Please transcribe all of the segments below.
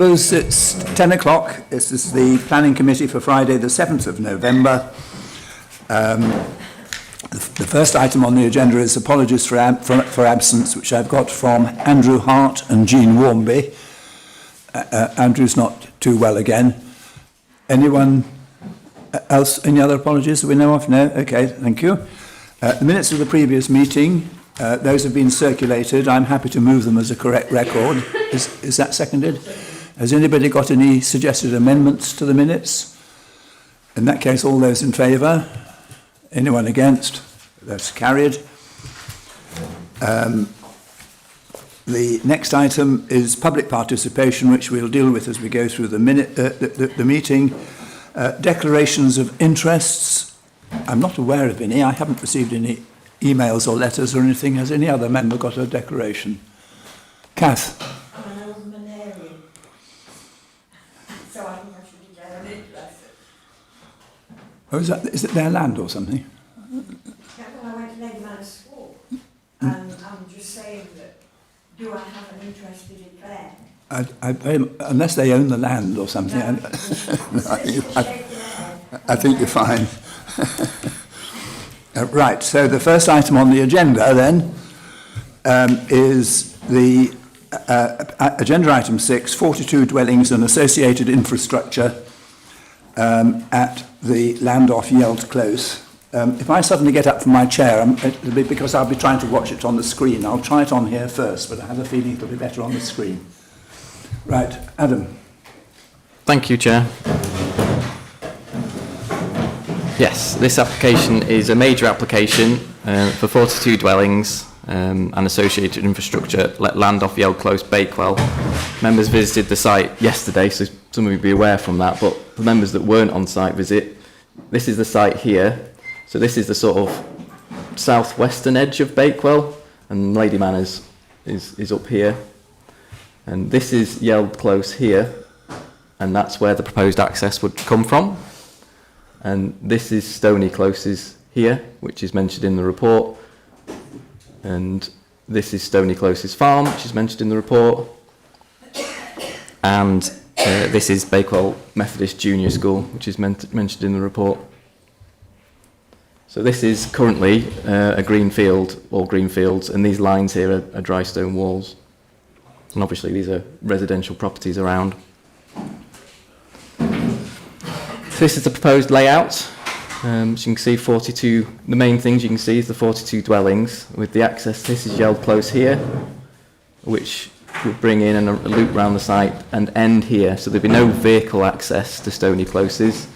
It's 10 o'clock. This is the Planning Committee for Friday the 7th of November. The first item on the agenda is apologies for absence, which I've got from Andrew Hart and Jean Warmby. Andrew's not too well again. Anyone else, any other apologies that we know of? No? Okay, thank you. The minutes of the previous meeting, those have been circulated. I'm happy to move them as a correct record. Is that seconded? Has anybody got any suggested amendments to the minutes? In that case, all those in favour? Anyone against? That's carried. The next item is public participation, which we'll deal with as we go through the meeting. Declarations of interests. I'm not aware of any. I haven't received any emails or letters or anything. Has any other member got a declaration? Kath? Oh, is it their land or something? Yeah, well, I went to Lady Manor School, and I'm just saying that, do I have an interest in it there? Unless they own the land or something. No. I think you're fine. Right, so the first item on the agenda then is the agenda item 6, 42 dwellings and associated infrastructure at the land off Yeld Close. If I suddenly get up from my chair, it'll be because I'll be trying to watch it on the screen. I'll try it on here first, but I have a feeling it'll be better on the screen. Right, Adam. Thank you, Chair. Yes, this application is a major application for 42 dwellings and associated infrastructure let land off Yeld Close, Bakewell. Members visited the site yesterday, so some of you will be aware from that, but for members that weren't on site visit, this is the site here. So this is the sort of southwestern edge of Bakewell, and Lady Manors is up here. And this is Yeld Close here, and that's where the proposed access would come from. And this is Stony Closes here, which is mentioned in the report. And this is Stony Closes Farm, which is mentioned in the report. And this is Bakewell Methodist Junior School, which is mentioned in the report. So this is currently a green field, or green fields, and these lines here are dry stone walls. And obviously these are residential properties around. So this is the proposed layout. As you can see, 42, the main things you can see is the 42 dwellings with the access. This is Yeld Close here, which would bring in a loop round the site and end here. So there'd be no vehicle access to Stony Closes,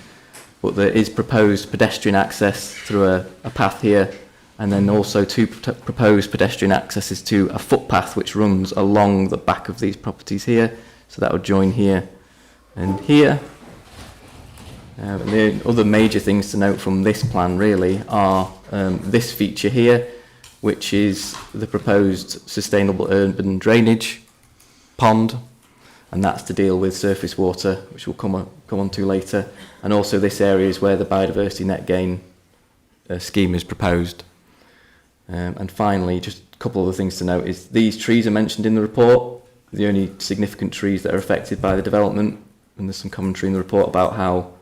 but there is proposed pedestrian access through a path here, and then also two proposed pedestrian accesses to a footpath which runs along the back of these properties here. So that would join here and here. The other major things to note from this plan really are this feature here, which is the proposed sustainable urban drainage pond, and that's to deal with surface water, which we'll come on to later. And also this area is where the biodiversity net gain scheme is proposed. And finally, just a couple of other things to note is these trees are mentioned in the report, the only significant trees that are affected by the development, and there's some commentary in the report about how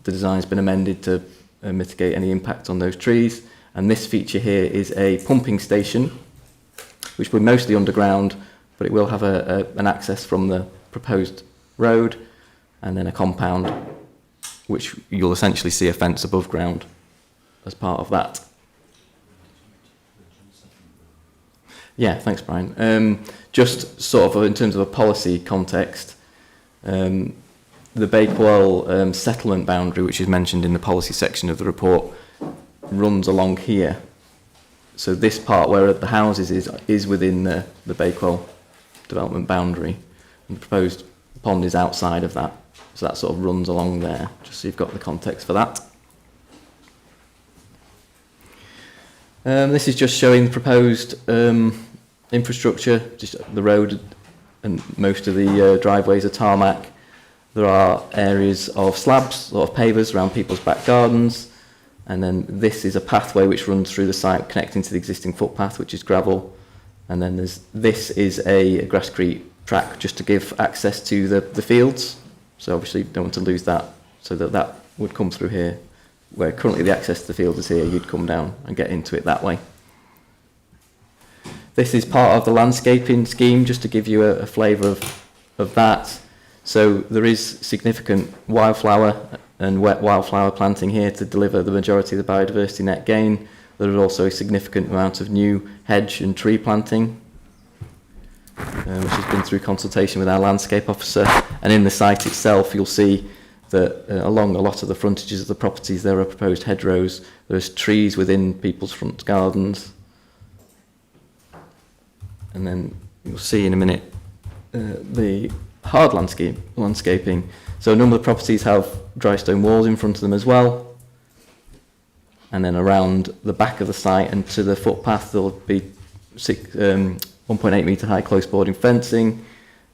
the design's been amended to mitigate any impact on those trees. And this feature here is a pumping station, which will be mostly underground, but it will have an access from the proposed road, and then a compound, which you'll essentially see a fence above ground as part of that. Yeah, thanks, Brian. Just sort of in terms of a policy context, the Bakewell settlement boundary, which is mentioned in the policy section of the report, runs along here. So this part where the houses is within the Bakewell development boundary, and the proposed pond is outside of that. So that sort of runs along there, just so you've got the context for that. This is just showing the proposed infrastructure, just the road, and most of the driveways are tarmac. There are areas of slabs, sort of pavers around people's back gardens, and then this is a pathway which runs through the site connecting to the existing footpath, which is gravel, and then this is a Grasscrete track just to give access to the fields. So obviously don't want to lose that, so that would come through here. Where currently the access to the field is here, you'd come down and get into it that way. This is part of the landscaping scheme, just to give you a flavour of that. So there is significant wildflower and wet wildflower planting here to deliver the majority of the biodiversity net gain. There is also a significant amount of new hedge and tree planting, which has been through consultation with our landscape officer. And in the site itself, you'll see that along a lot of the frontages of the properties, there are proposed hedgerows. There's trees within people's front gardens. And then you'll see in a minute the hard landscaping. So a number of properties have dry stone walls in front of them as well. And then around the back of the site and to the footpath, there'll be 1.8 metre high close boarding fencing.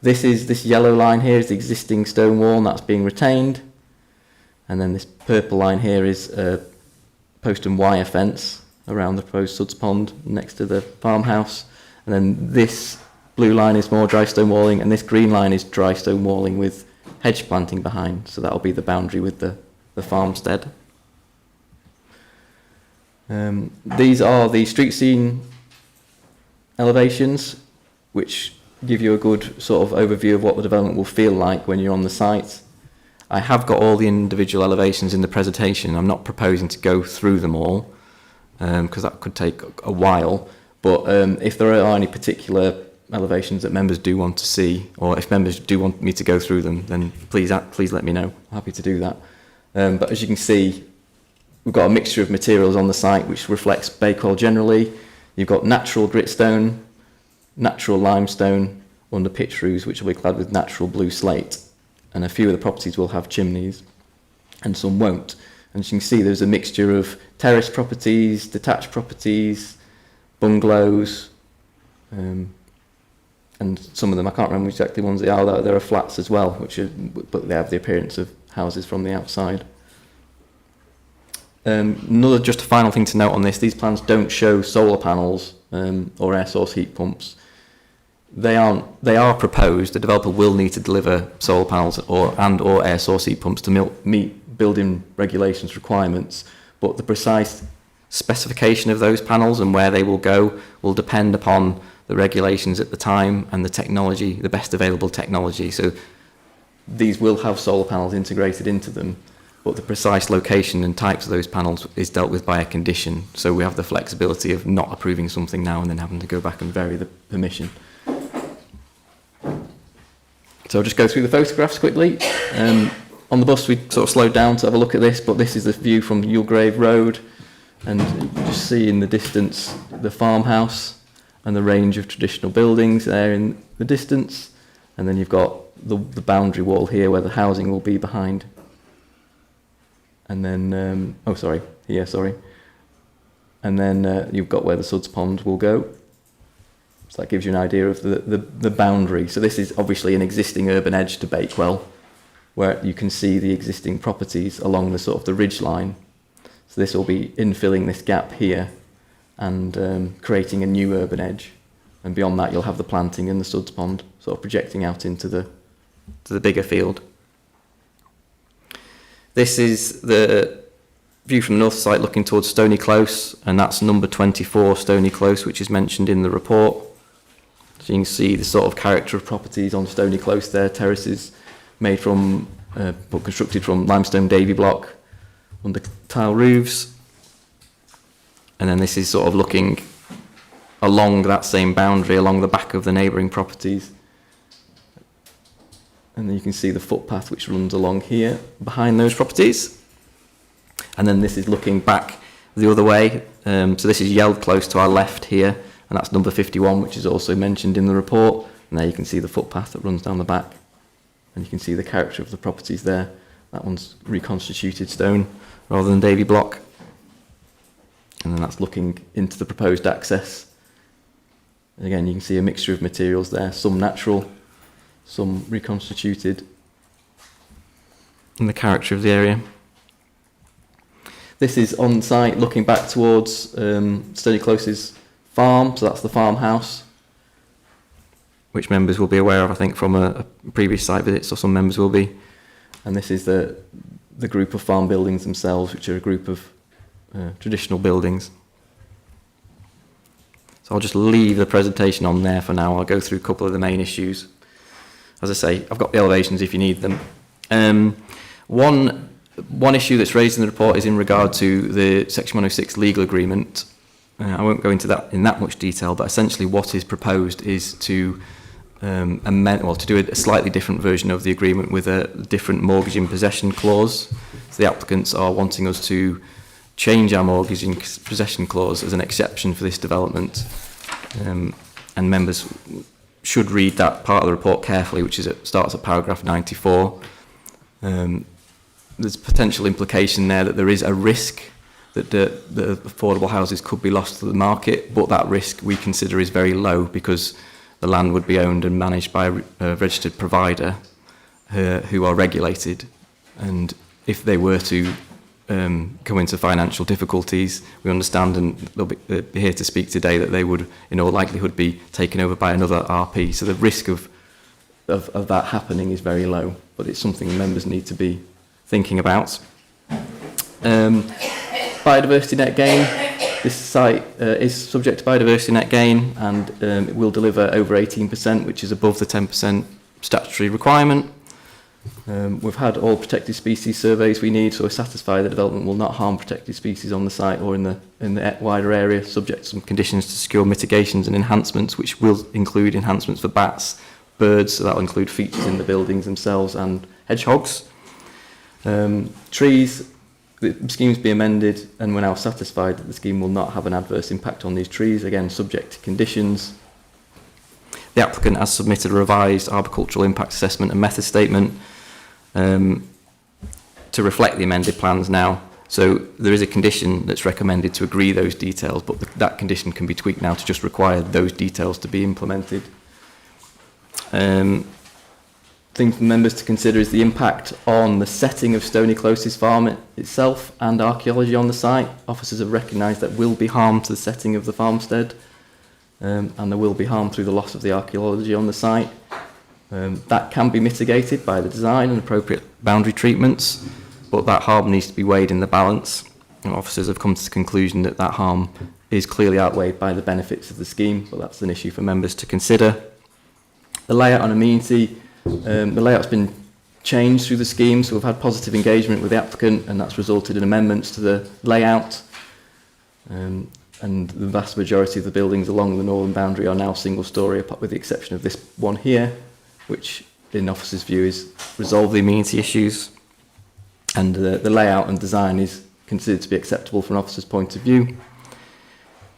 This yellow line here is the existing stone wall, and that's being retained. And then this purple line here is a post and wire fence around the proposed suds pond next to the farmhouse. And then this blue line is more dry stone walling, and this green line is dry stone walling with hedge planting behind. So that'll be the boundary with the farmstead. These are the street scene elevations, which give you a good sort of overview of what the development will feel like when you're on the site. I have got all the individual elevations in the presentation. I'm not proposing to go through them all, because that could take a while. But if there are any particular elevations that members do want to see, or if members do want me to go through them, then please let me know. I'm happy to do that. But as you can see, we've got a mixture of materials on the site which reflects Bakewell generally. You've got natural gritstone, natural limestone under pitch roofs, which will be clad with natural blue slate. And a few of the properties will have chimneys, and some won't. And as you can see, there's a mixture of terrace properties, detached properties, bungalows, and some of them, I can't remember exactly the ones they are. There are flats as well, but they have the appearance of houses from the outside. Just a final thing to note on this: these plans don't show solar panels or air source heat pumps. They are proposed. The developer will need to deliver solar panels or air source heat pumps to meet building regulations requirements, but the precise specification of those panels and where they will go will depend upon the regulations at the time and the technology, the best available technology. So these will have solar panels integrated into them, but the precise location and types of those panels is dealt with by a condition. So we have the flexibility of not approving something now and then having to go back and vary the permission. So I'll just go through the photographs quickly. On the bus we sort of slowed down to have a look at this, but this is the view from Yulgrave Road, and you can just see in the distance the farmhouse and the range of traditional buildings there in the distance. And then you've got the boundary wall here where the housing will be behind. And then, And then you've got where the suds pond will go. So that gives you an idea of the boundary. So this is obviously an existing urban edge to Bakewell, where you can see the existing properties along the sort of the ridge line. So this will be infilling this gap here and creating a new urban edge. And beyond that, you'll have the planting and the suds pond sort of projecting out into the bigger field. This is the view from the north side looking towards Stony Close, and that's number 24 Stony Close, which is mentioned in the report. So you can see the sort of character of properties on Stony Close there, terraces made from, constructed from limestone Davy block under tile roofs. And then this is sort of looking along that same boundary, along the back of the neighbouring properties. And then you can see the footpath which runs along here behind those properties. And then this is looking back the other way. So this is Yeld Close to our left here, and that's number 51, which is also mentioned in the report. And there you can see the footpath that runs down the back. And you can see the character of the properties there. That one's reconstituted stone rather than Davy block. And then that's looking into the proposed access. And again, you can see a mixture of materials there, some natural, some reconstituted, and the character of the area. This is on site looking back towards Stony Close's farm, so that's the farmhouse. which members will be aware of, I think, from a previous site visit, so some members will be. And this is the group of farm buildings themselves, which are a group of traditional buildings. So I'll just leave the presentation on there for now. I'll go through a couple of the main issues. As I say, I've got the elevations if you need them. One issue that's raised in the report is in regard to the Section 106 legal agreement. I won't go into that in that much detail, but essentially what is proposed is to to do a slightly different version of the agreement with a different mortgage in possession clause. So the applicants are wanting us to change our mortgage in possession clause as an exception for this development, and members should read that part of the report carefully, which starts at paragraph 94. There's potential implication there that there is a risk that the affordable houses could be lost to the market, but that risk we consider is very low because the land would be owned and managed by a registered provider who are regulated, and if they were to come into financial difficulties, we understand, and they'll be here to speak today, that they would in all likelihood be taken over by another RP. So the risk of that happening is very low, but it's something members need to be thinking about. Biodiversity net gain. This site is subject to biodiversity net gain, and it will deliver over 18%, which is above the 10% statutory requirement. We've had all protected species surveys we need, so we're satisfied the development will not harm protected species on the site or in the wider area, subject to some conditions to secure mitigations and enhancements, which will include enhancements for bats, birds, so that will include features in the buildings themselves, and hedgehogs. Trees, the scheme's be amended, and we're now satisfied that the scheme will not have an adverse impact on these trees, again subject to conditions. The applicant has submitted a revised arboricultural impact assessment and method statement to reflect the amended plans now. So there is a condition that's recommended to agree those details, but that condition can be tweaked now to just require those details to be implemented. Thing for members to consider is the impact on the setting of Stony Closes farm itself and archaeology on the site. Officers have recognised that will be harm to the setting of the farmstead, and there will be harm through the loss of the archaeology on the site. That can be mitigated by the design and appropriate boundary treatments, but that harm needs to be weighed in the balance. And officers have come to the conclusion that that harm is clearly outweighed by the benefits of the scheme, but that's an issue for members to consider. The layout and amenity. The layout's been changed through the scheme, so we've had positive engagement with the applicant, and that's resulted in amendments to the layout. And the vast majority of the buildings along the northern boundary are now single storey, with the exception of this one here, which in officers' view is resolve the amenity issues. And the layout and design is considered to be acceptable from an officer's point of view.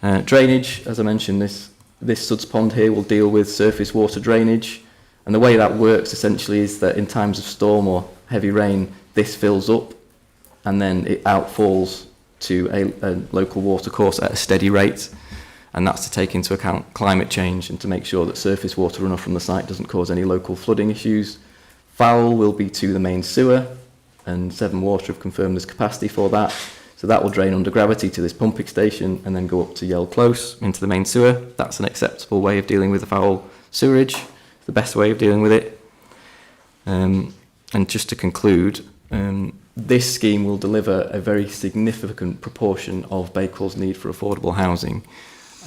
Drainage, as I mentioned, this Suds Pond here will deal with surface water drainage. And the way that works essentially is that in times of storm or heavy rain, this fills up and then it outfalls to a local water course at a steady rate. And that's to take into account climate change and to make sure that surface water runoff from the site doesn't cause any local flooding issues. Foul will be to the main sewer, and Severn Water have confirmed there's capacity for that. So that will drain under gravity to this pumping station and then go up to Yell Close into the main sewer. That's an acceptable way of dealing with the foul sewerage. The best way of dealing with it. And just to conclude, this scheme will deliver a very significant proportion of Bakewell's need for affordable housing,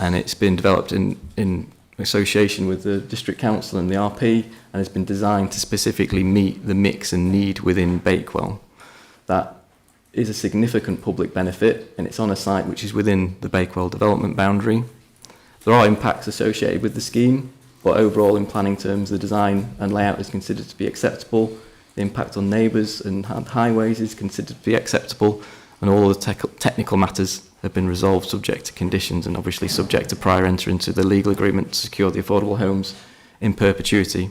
and it's been developed in association with the District Council and the RP, and it's been designed to specifically meet the mix and need within Bakewell. That is a significant public benefit, and it's on a site which is within the Bakewell development boundary. There are impacts associated with the scheme, but overall in planning terms the design and layout is considered to be acceptable. The impact on neighbours and highways is considered to be acceptable, and all the technical matters have been resolved subject to conditions and obviously subject to prior entry into the legal agreement to secure the affordable homes in perpetuity.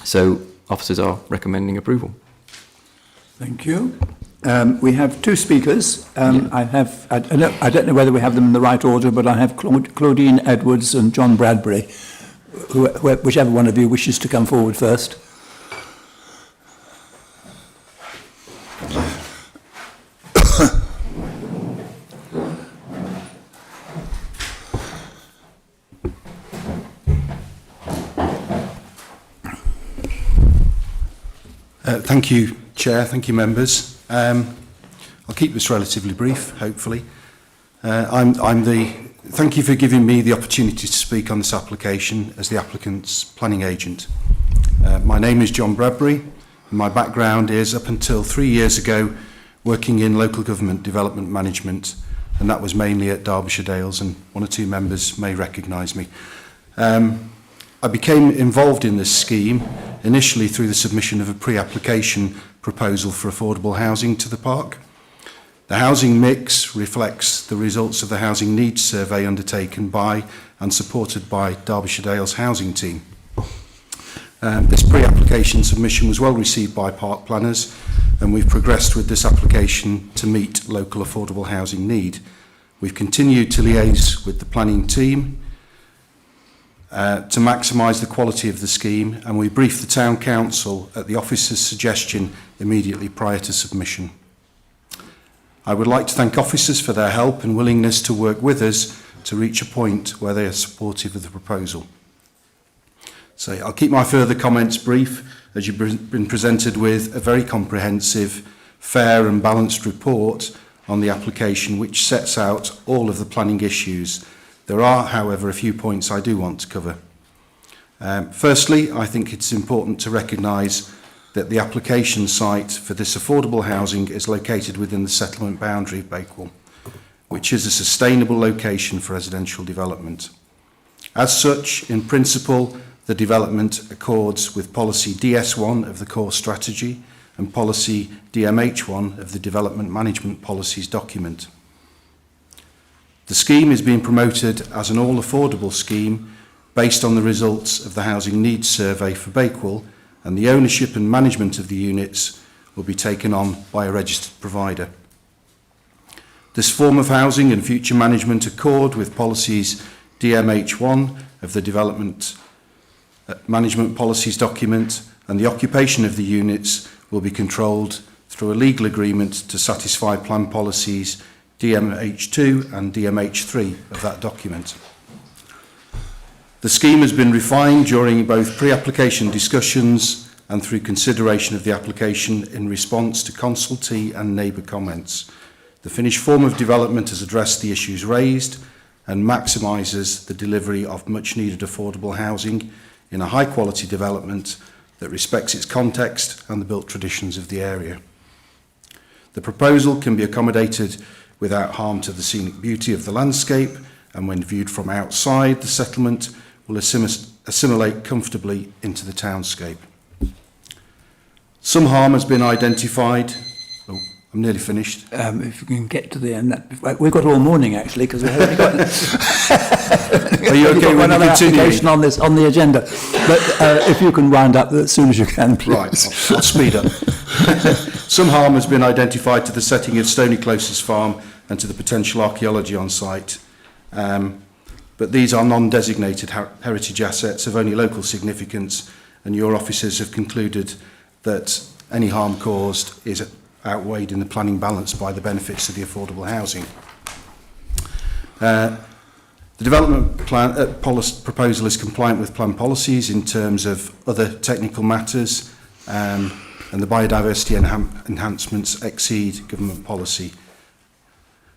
So officers are recommending approval. Thank you. We have two speakers. I don't know whether we have them in the right order, but I have Claudine Edwards and John Bradbury. Whichever one of you wishes to come forward first. Thank you, Chair. Thank you, members. I'll keep this relatively brief, hopefully. Thank you for giving me the opportunity to speak on this application as the applicant's planning agent. My name is John Bradbury, and my background is, up until 3 years ago, working in local government development management, and that was mainly at Derbyshire Dales, and one or two members may recognise me. I became involved in this scheme initially through the submission of a pre-application proposal for affordable housing to the park. The housing mix reflects the results of the housing needs survey undertaken by and supported by Derbyshire Dales housing team. This pre-application submission was well received by park planners, and we've progressed with this application to meet local affordable housing need. We've continued to liaise with the planning team to maximise the quality of the scheme, and we briefed the Town Council at the officer's suggestion immediately prior to submission. I would like to thank officers for their help and willingness to work with us to reach a point where they are supportive of the proposal. So I'll keep my further comments brief, as you've been presented with a very comprehensive, fair and balanced report on the application which sets out all of the planning issues. There are, however, a few points I do want to cover. Firstly, I think it's important to recognise that the application site for this affordable housing is located within the settlement boundary of Bakewell, which is a sustainable location for residential development. As such, in principle, the development accords with policy DS1 of the core strategy and policy DMH1 of the development management policies document. The scheme is being promoted as an all-affordable scheme based on the results of the housing needs survey for Bakewell, and the ownership and management of the units will be taken on by a registered provider. This form of housing and future management accord with policies DMH1 of the development management policies document, and the occupation of the units will be controlled through a legal agreement to satisfy plan policies DMH2 and DMH3 of that document. The scheme has been refined during both pre-application discussions and through consideration of the application in response to consultee and neighbour comments. The finished form of development has addressed the issues raised and maximises the delivery of much needed affordable housing in a high quality development that respects its context and the built traditions of the area. The proposal can be accommodated without harm to the scenic beauty of the landscape, and when viewed from outside the settlement will assimilate comfortably into the townscape. Some harm has been identified. Oh, I'm nearly finished. If you can get to the end, we've got all morning actually, because we've only got. Are you okay with another continuing? application on this on the agenda? But if you can wind up as soon as you can, please. Right, I'll speed up. Some harm has been identified to the setting of Stony Closes Farm and to the potential archaeology on site. But these are non-designated heritage assets of only local significance, and your officers have concluded that any harm caused is outweighed in the planning balance by the benefits of the affordable housing. The development plan proposal is compliant with plan policies in terms of other technical matters, and the biodiversity enhancements exceed government policy.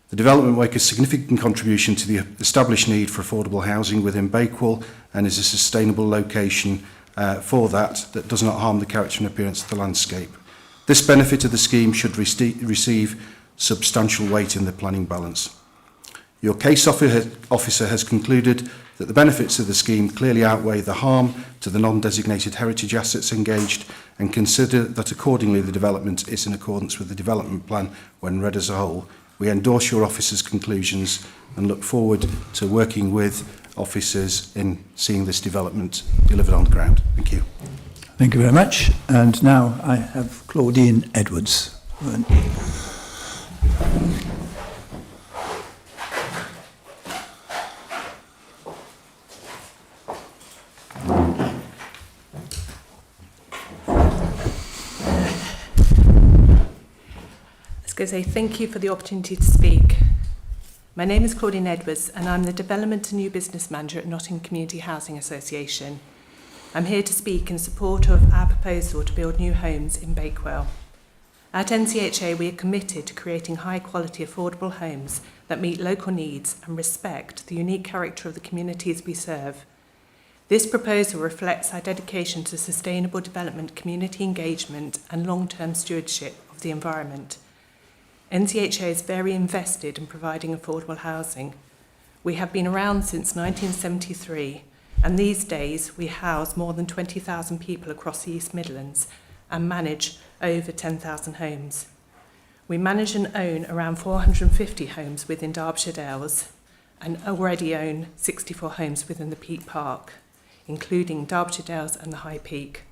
The development will make a significant contribution to the established need for affordable housing within Bakewell and is a sustainable location for that does not harm the character and appearance of the landscape. This benefit of the scheme should receive substantial weight in the planning balance. Your case officer has concluded that the benefits of the scheme clearly outweigh the harm to the non-designated heritage assets engaged, and consider that accordingly the development is in accordance with the development plan when read as a whole. We endorse your officer's conclusions and look forward to working with officers in seeing this development delivered on the ground. Thank you. Thank you very much. And now I have Claudine Edwards. I was going to say thank you for the opportunity to speak. My name is Claudine Edwards and I'm the Development and New Business Manager at Nottingham Community Housing Association. I'm here to speak in support of our proposal to build new homes in Bakewell. At NCHA, we are committed to creating high-quality, affordable homes that meet local needs and respect the unique character of the communities we serve. This proposal reflects our dedication to sustainable development, community engagement, and long-term stewardship of the environment. NCHA is very invested in providing affordable housing. We have been around since 1973, and these days we house more than 20,000 people across the East Midlands and manage over 10,000 homes. We manage and own around 450 homes within Derbyshire Dales and already own 64 homes within the Peak Park, including Derbyshire Dales and the High Peak.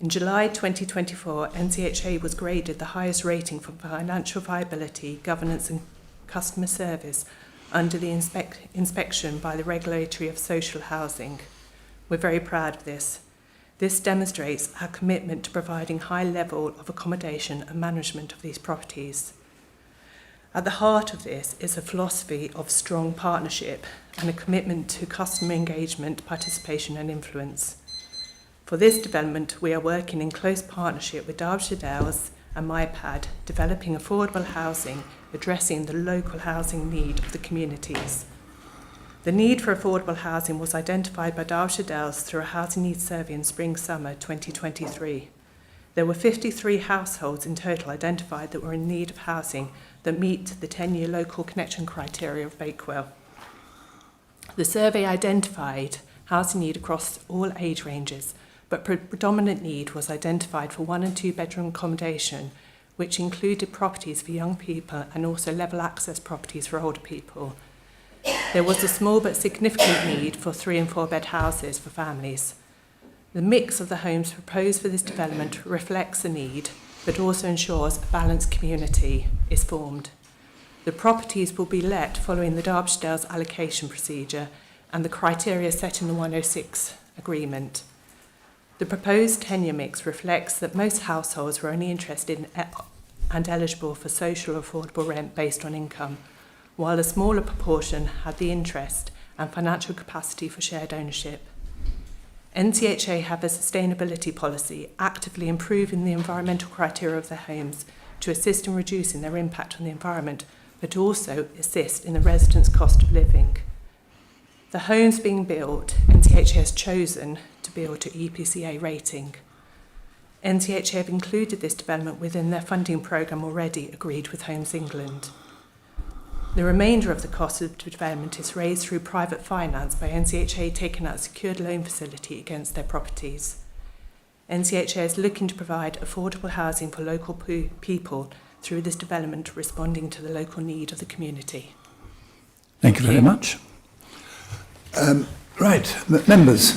In July 2024, NCHA was graded the highest rating for financial viability, governance and customer service under the inspection by the Regulatory of Social Housing. We're very proud of this. This demonstrates our commitment to providing high level of accommodation and management of these properties. At the heart of this is a philosophy of strong partnership and a commitment to customer engagement, participation and influence. For this development, we are working in close partnership with Derbyshire Dales and MyPad, developing affordable housing, addressing the local housing need of the communities. The need for affordable housing was identified by Derbyshire Dales through a housing needs survey in spring-summer 2023. There were 53 households in total identified that were in need of housing that meet the 10-year local connection criteria of Bakewell. The survey identified housing need across all age ranges, but predominant need was identified for 1 and 2 bedroom accommodation, which included properties for young people and also level access properties for older people. There was a small but significant need for 3 and 4 bed houses for families. The mix of the homes proposed for this development reflects the need, but also ensures a balanced community is formed. The properties will be let following the Derbyshire Dales allocation procedure and the criteria set in the 106 agreement. The proposed tenure mix reflects that most households were only interested in and eligible for social affordable rent based on income, while a smaller proportion had the interest and financial capacity for shared ownership. NCHA have a sustainability policy actively improving the environmental criteria of their homes to assist in reducing their impact on the environment, but also assist in the residents' cost of living. The homes being built, NCHA has chosen to build to EPCA rating. NCHA have included this development within their funding programme already agreed with Homes England. The remainder of the cost of the development is raised through private finance by NCHA taking out a secured loan facility against their properties. NCHA is looking to provide affordable housing for local people through this development, responding to the local need of the community. Thank you very much. Members,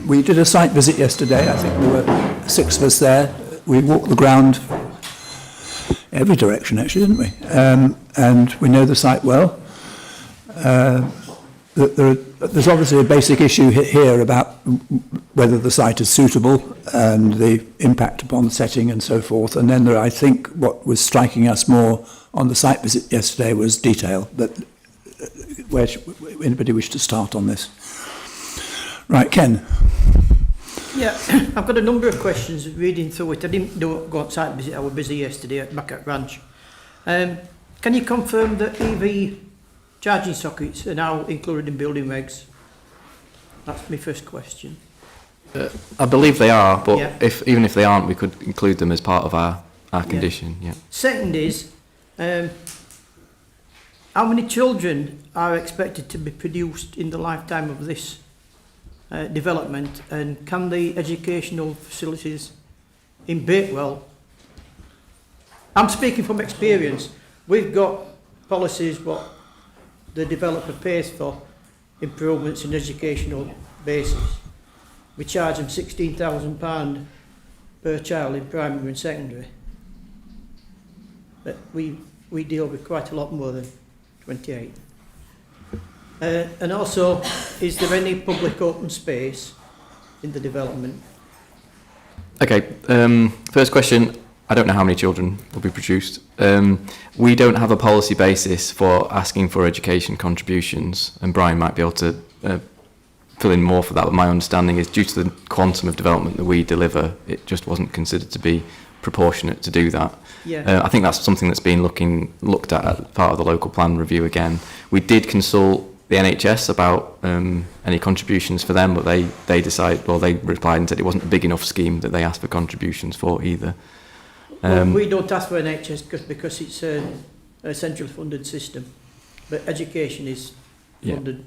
we did a site visit yesterday. I think there were 6 of us there. We walked the ground every direction, actually, didn't we? And we know the site well. There's obviously a basic issue here about whether the site is suitable and the impact upon setting and so forth. And then I think what was striking us more on the site visit yesterday was detail. But where anybody wish to start on this? Right, Ken. Yeah, I've got a number of questions reading through it. I didn't go on site visit, I was busy yesterday back at Ranch. Can you confirm that EV charging sockets are now included in building regs? That's my first question. I believe they are, but Yeah. even if they aren't, we could include them as part of our condition. Yeah. Second is, how many children are expected to be produced in the lifetime of this development, and can the educational facilities in Bakewell, I'm speaking from experience, we've got policies what the developer pays for improvements in educational basis. We charge them £16,000 per child in primary and secondary, but we deal with quite a lot more than 28. And also, is there any public open space in the development? Okay, first question, I don't know how many children will be produced. We don't have a policy basis for asking for education contributions, and Brian might be able to fill in more for that, but my understanding is due to the quantum of development that we deliver, it just wasn't considered to be proportionate to do that. Yeah. I think that's something that's been looked at as part of the local plan review again. We did consult the NHS about any contributions for them, but they replied and said it wasn't a big enough scheme that they asked for contributions for either. Well, we don't ask for NHS because it's a central funded system, but education is funded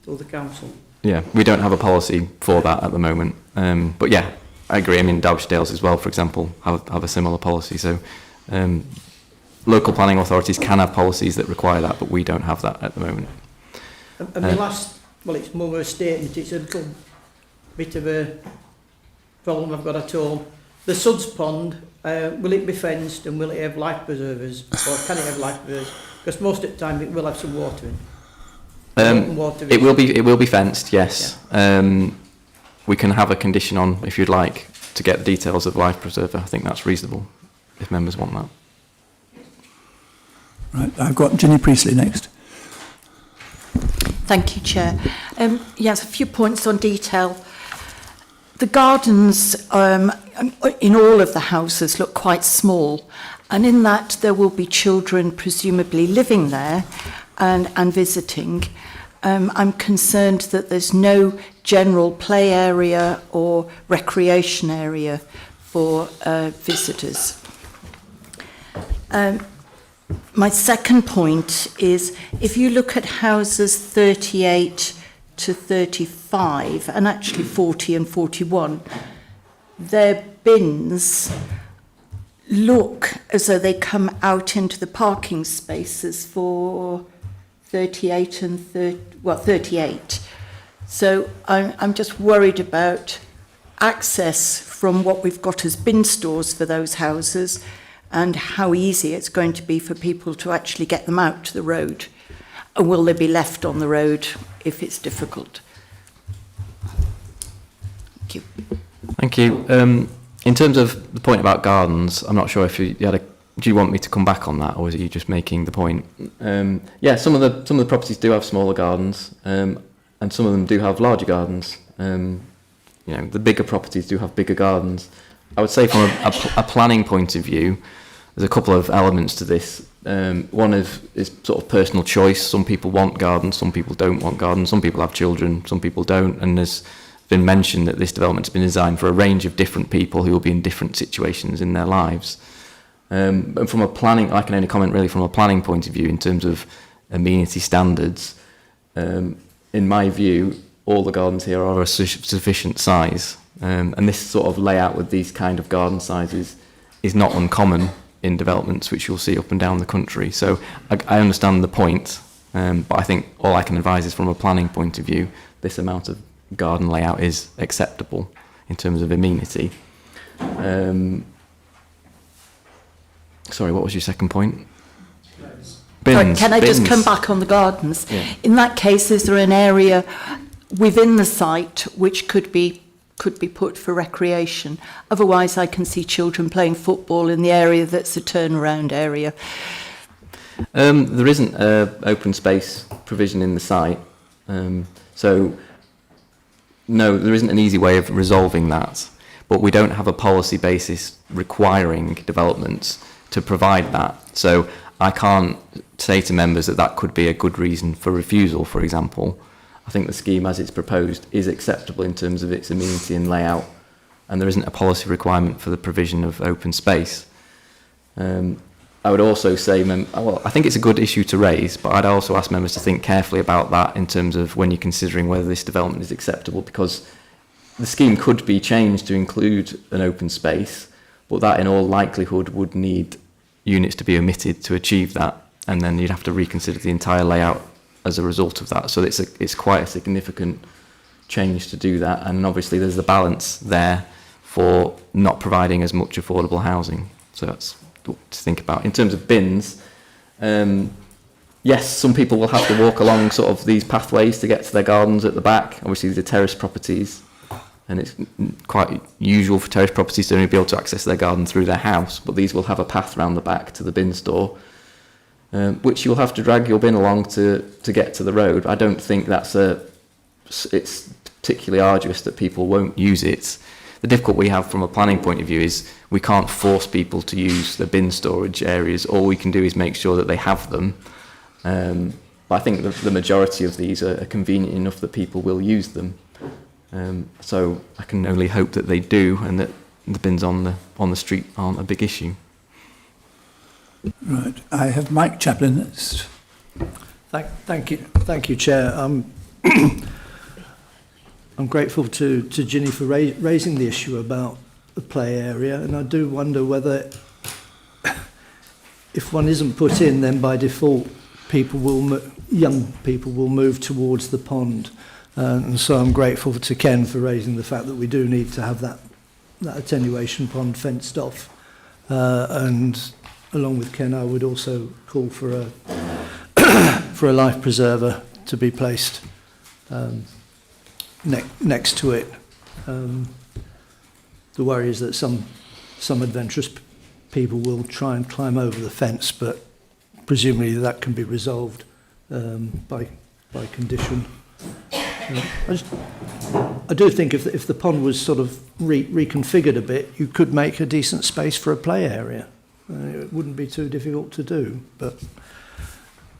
through the council. Yeah, we don't have a policy for that at the moment. But yeah, I agree. I mean, Derbyshire Dales as well, for example, have a similar policy. So local planning authorities can have policies that require that, but we don't have that at the moment. And the last, well, it's more of a statement, it's a little bit of a problem I've got at home. The Suds Pond, will it be fenced and will it have life preservers, or can it have life preservers? Because most of the time it will have some water in. It will be fenced, yes. Yeah. We can have a condition on, if you'd like, to get the details of life preserver. I think that's reasonable, if members want that. Right, I've got Ginny Priestley next. Thank you, Chair. Yes, a few points on detail. The gardens in all of the houses look quite small, and in that there will be children presumably living there and visiting. I'm concerned that there's no general play area or recreation area for visitors. My second point is, if you look at houses 38 to 35, and actually 40 and 41, their bins look as though they come out into the parking spaces for 38 and 38. So I'm just worried about access from what we've got as bin stores for those houses, and how easy it's going to be for people to actually get them out to the road. And will they be left on the road if it's difficult? Thank you. Thank you. In terms of the point about gardens, I'm not sure if you had do you want me to come back on that, or is it you just making the point? Yeah, some of the properties do have smaller gardens, and some of them do have larger gardens. The bigger properties do have bigger gardens. I would say from a planning point of view, there's a couple of elements to this. One is sort of personal choice. Some people want gardens, some people don't want gardens, some people have children, some people don't, and there's been mentioned that this development's been designed for a range of different people who will be in different situations in their lives. And from a planning, I can only comment really from a planning point of view in terms of amenity standards. In my view, all the gardens here are a sufficient size. And this sort of layout with these kind of garden sizes is not uncommon in developments which you'll see up and down the country. So I understand the point, but I think all I can advise is from a planning point of view, this amount of garden layout is acceptable in terms of amenity. Sorry, what was your second point? Bins. Can I just come back on the gardens? Yeah. In that case, is there an area within the site which could be put for recreation? Otherwise, I can see children playing football in the area that's a turnaround area. There isn't open space provision in the site, so no, there isn't an easy way of resolving that. But we don't have a policy basis requiring developments to provide that. So I can't say to members that could be a good reason for refusal, for example. I think the scheme as it's proposed is acceptable in terms of its amenity and layout, and there isn't a policy requirement for the provision of open space. I would also say, I think it's a good issue to raise, but I'd also ask members to think carefully about that in terms of when you're considering whether this development is acceptable, because the scheme could be changed to include an open space, but that in all likelihood would need units to be omitted to achieve that, and then you'd have to reconsider the entire layout as a result of that. So it's quite a significant change to do that, and obviously there's the balance there for not providing as much affordable housing. So that's what to think about. In terms of bins, yes, some people will have to walk along sort of these pathways to get to their gardens at the back. Obviously these are terrace properties, and it's quite usual for terrace properties to only be able to access their garden through their house, but these will have a path round the back to the bin store, which you'll have to drag your bin along to get to the road. I don't think that's a it's particularly arduous that people won't use it. The difficulty we have from a planning point of view is we can't force people to use the bin storage areas. All we can do is make sure that they have them. But I think the majority of these are convenient enough that people will use them. So I can only hope that they do, and that the bins on the street aren't a big issue. Right. I have Mike Chaplin next. Thank you, Chair. I'm grateful to Ginny for raising the issue about the play area, and I do wonder whether, if one isn't put in, then by default, young people will move towards the pond. And so I'm grateful to Ken for raising the fact that we do need to have that attenuation pond fenced off. And along with Ken, I would also call for a life preserver to be placed next to it. The worry is that some adventurous people will try and climb over the fence, but presumably that can be resolved by condition. I do think if the pond was sort of reconfigured a bit, you could make a decent space for a play area. It wouldn't be too difficult to do, but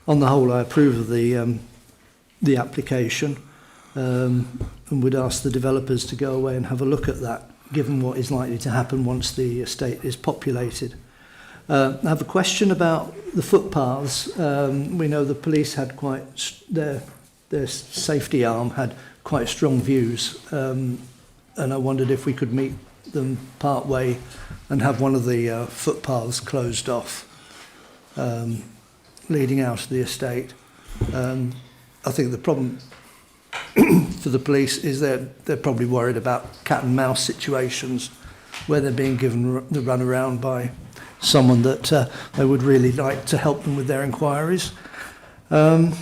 on the whole, I approve of the application, and would ask the developers to go away and have a look at that, given what is likely to happen once the estate is populated. I have a question about the footpaths. We know the police had their safety arm had quite strong views, and I wondered if we could meet them part way and have one of the footpaths closed off, leading out of the estate. I think the problem for the police is they're probably worried about cat and mouse situations where they're being given the run around by someone that they would really like to help them with their inquiries. And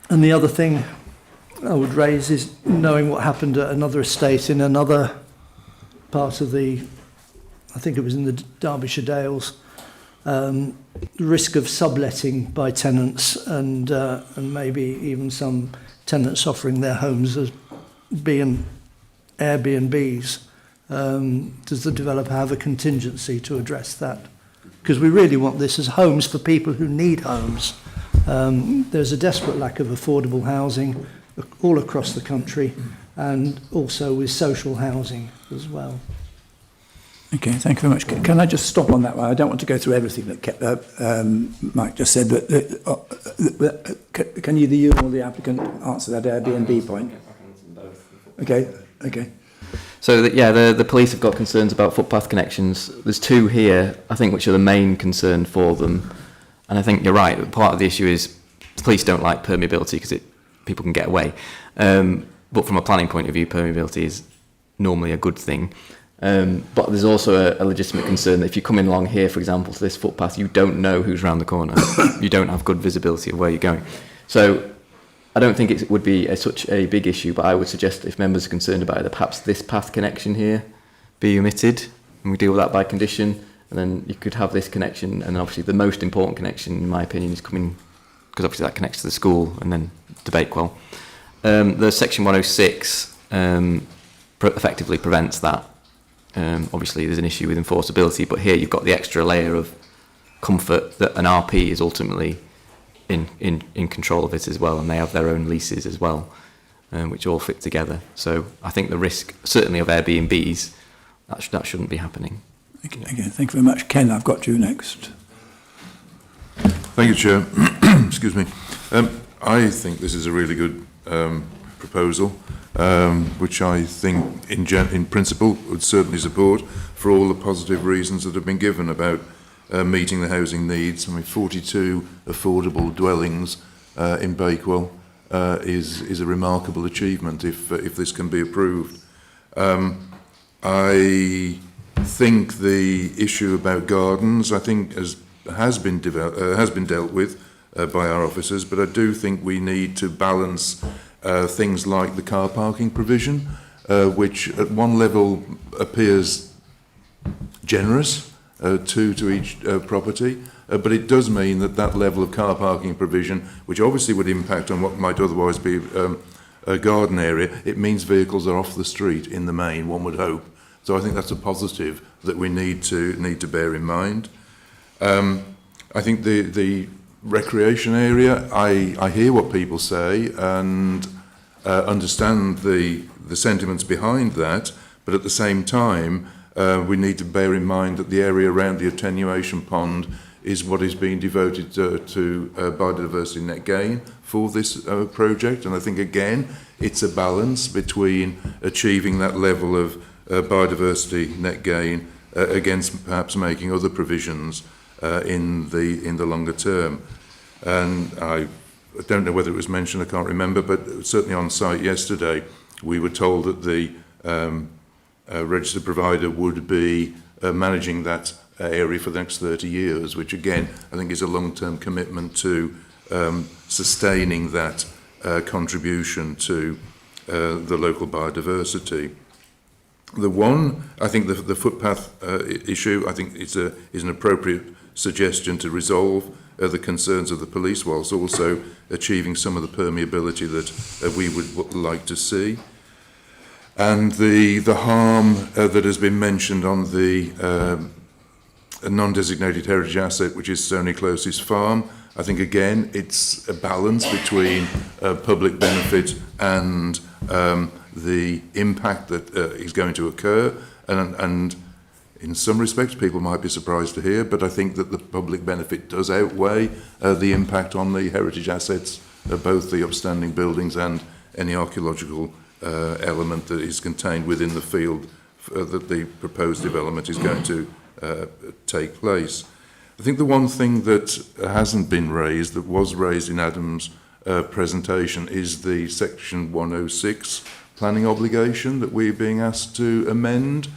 the other thing I would raise is knowing what happened at another estate in another part of I think it was in the Derbyshire Dales, the risk of subletting by tenants and maybe even some tenants offering their homes as being Airbnbs. Does the developer have a contingency to address that? Because we really want this as homes for people who need homes. There's a desperate lack of affordable housing all across the country, and also with social housing as well. Okay, thank you very much. Can I just stop on that one? I don't want to go through everything that Mike just said, but can either you or the applicant answer that Airbnb point? Okay. So the police have got concerns about footpath connections. There's two here, I think, which are the main concern for them. And I think you're right. Part of the issue is the police don't like permeability because people can get away. But from a planning point of view, permeability is normally a good thing. But there's also a legitimate concern that if you're coming along here, for example, to this footpath, you don't know who's round the corner. You don't have good visibility of where you're going. So I don't think it would be such a big issue, but I would suggest if members are concerned about it, that perhaps this path connection here be omitted, and we deal with that by condition, and then you could have this connection, and obviously the most important connection, in my opinion, is coming, because obviously that connects to the school, and then to Bakewell. The section 106 effectively prevents that. Obviously there's an issue with enforceability, but here you've got the extra layer of comfort that an RP is ultimately in control of it as well, and they have their own leases as well, which all fit together. So I think the risk, certainly of Airbnbs, that shouldn't be happening. Okay, thank you very much. Ken, I've got you next. Thank you, Chair. Excuse me. I think this is a really good proposal, which I think in principle would certainly support for all the positive reasons that have been given about meeting the housing needs. I mean, 42 affordable dwellings in Bakewell is a remarkable achievement if this can be approved. I think the issue about gardens, I think, has been dealt with by our officers, but I do think we need to balance things like the car parking provision, which at one level appears generous to each property, but it does mean that level of car parking provision, which obviously would impact on what might otherwise be garden area, it means vehicles are off the street in the main, one would hope. So I think that's a positive that we need to bear in mind. I think the recreation area, I hear what people say and understand the sentiments behind that, but at the same time, we need to bear in mind that the area around the attenuation pond is what is being devoted to biodiversity net gain for this project. And I think, again, it's a balance between achieving that level of biodiversity net gain against perhaps making other provisions in the longer term. And I don't know whether it was mentioned, I can't remember, but certainly on site yesterday, we were told that the registered provider would be managing that area for the next 30 years, which again, I think is a long-term commitment to sustaining that contribution to the local biodiversity. The one, I think the footpath issue, I think is an appropriate suggestion to resolve the concerns of the police, whilst also achieving some of the permeability that we would like to see. And the harm that has been mentioned on the non-designated heritage asset, which is Stony Closes Farm, I think again it's a balance between public benefit and the impact that is going to occur, and in some respects people might be surprised to hear, but I think that the public benefit does outweigh the impact on the heritage assets, both the upstanding buildings and any archaeological element that is contained within the field that the proposed development is going to take place. I think the one thing that hasn't been raised, that was raised in Adam's presentation, is the section 106 planning obligation that we're being asked to amend.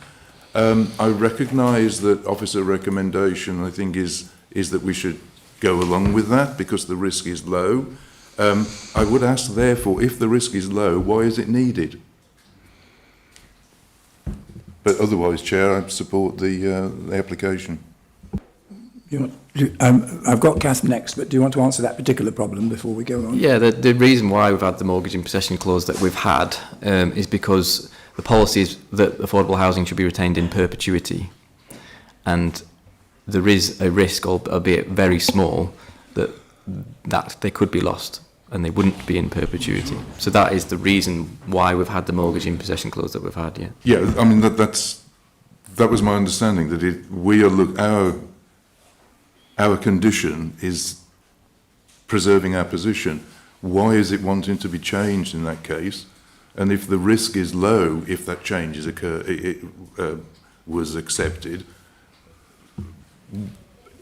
I recognise that officer recommendation, I think, is that we should go along with that because the risk is low. I would ask, therefore, if the risk is low, why is it needed? But otherwise, Chair, I support the application. I've got Kath next, but do you want to answer that particular problem before we go on? Yeah, the reason why we've had the mortgage in possession clause that we've had is because the policy is that affordable housing should be retained in perpetuity. And there is a risk, albeit very small, that they could be lost and they wouldn't be in perpetuity. So that is the reason why we've had the mortgage in possession clause that we've had, yeah. Yeah, I mean, that was my understanding, that our condition is preserving our position. Why is it wanting to be changed in that case? And if the risk is low, if that change was accepted,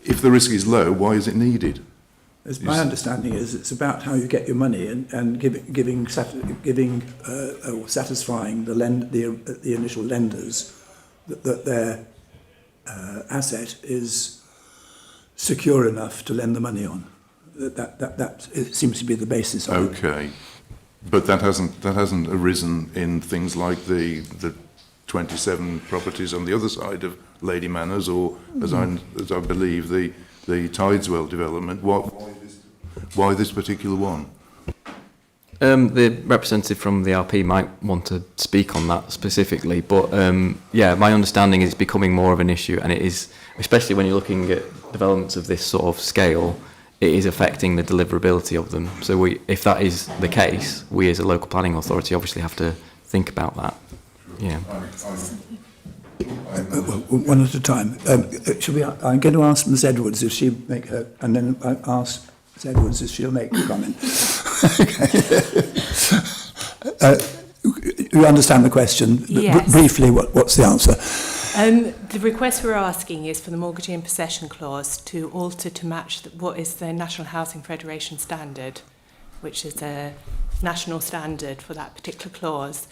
if the risk is low, why is it needed? As my understanding is, it's about how you get your money and giving or satisfying the initial lenders that their asset is secure enough to lend the money on. That it seems to be the basis of it. Okay, but that hasn't arisen in things like the 27 properties on the other side of Lady Manors, or as I believe the Tideswell development. Why this particular one? The representative from the RP might want to speak on that specifically, but yeah, my understanding is it's becoming more of an issue, and it is, especially when you're looking at developments of this sort of scale, it is affecting the deliverability of them. So if that is the case, we as a local planning authority obviously have to think about that. Yeah. One at a time. I'm going to ask Ms Edwards if she make her, and then I ask Ms Edwards if she'll make a comment. You understand the question? Yes. Briefly, what's the answer? The request we're asking is for the mortgage in possession clause to alter to match what is the National Housing Federation standard, which is a national standard for that particular clause.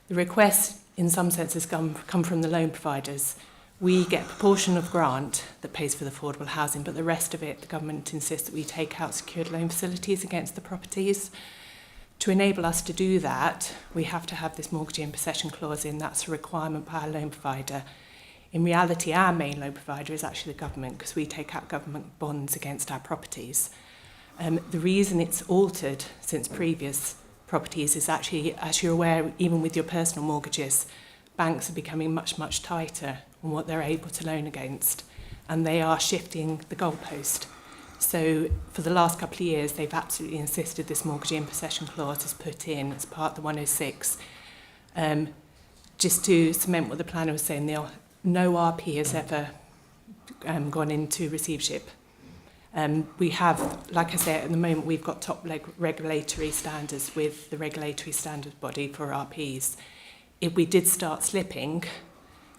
The request, in some senses, come from the loan providers. We get a proportion of grant that pays for the affordable housing, but the rest of it, the government insists that we take out secured loan facilities against the properties. To enable us to do that, we have to have this mortgage in possession clause in. That's a requirement by our loan provider. In reality, our main loan provider is actually the government, because we take out government bonds against our properties. The reason it's altered since previous properties is actually, as you're aware, even with your personal mortgages, banks are becoming much, much tighter on what they're able to loan against, and they are shifting the goalpost. So for the last couple of years, they've absolutely insisted this mortgagee in possession clause is put in as part of the 106. Just to cement what the planner was saying, no RP has ever gone into receivership. We have, like I said, at the moment, we've got top regulatory standards with the regulatory standard body for RPs. If we did start slipping,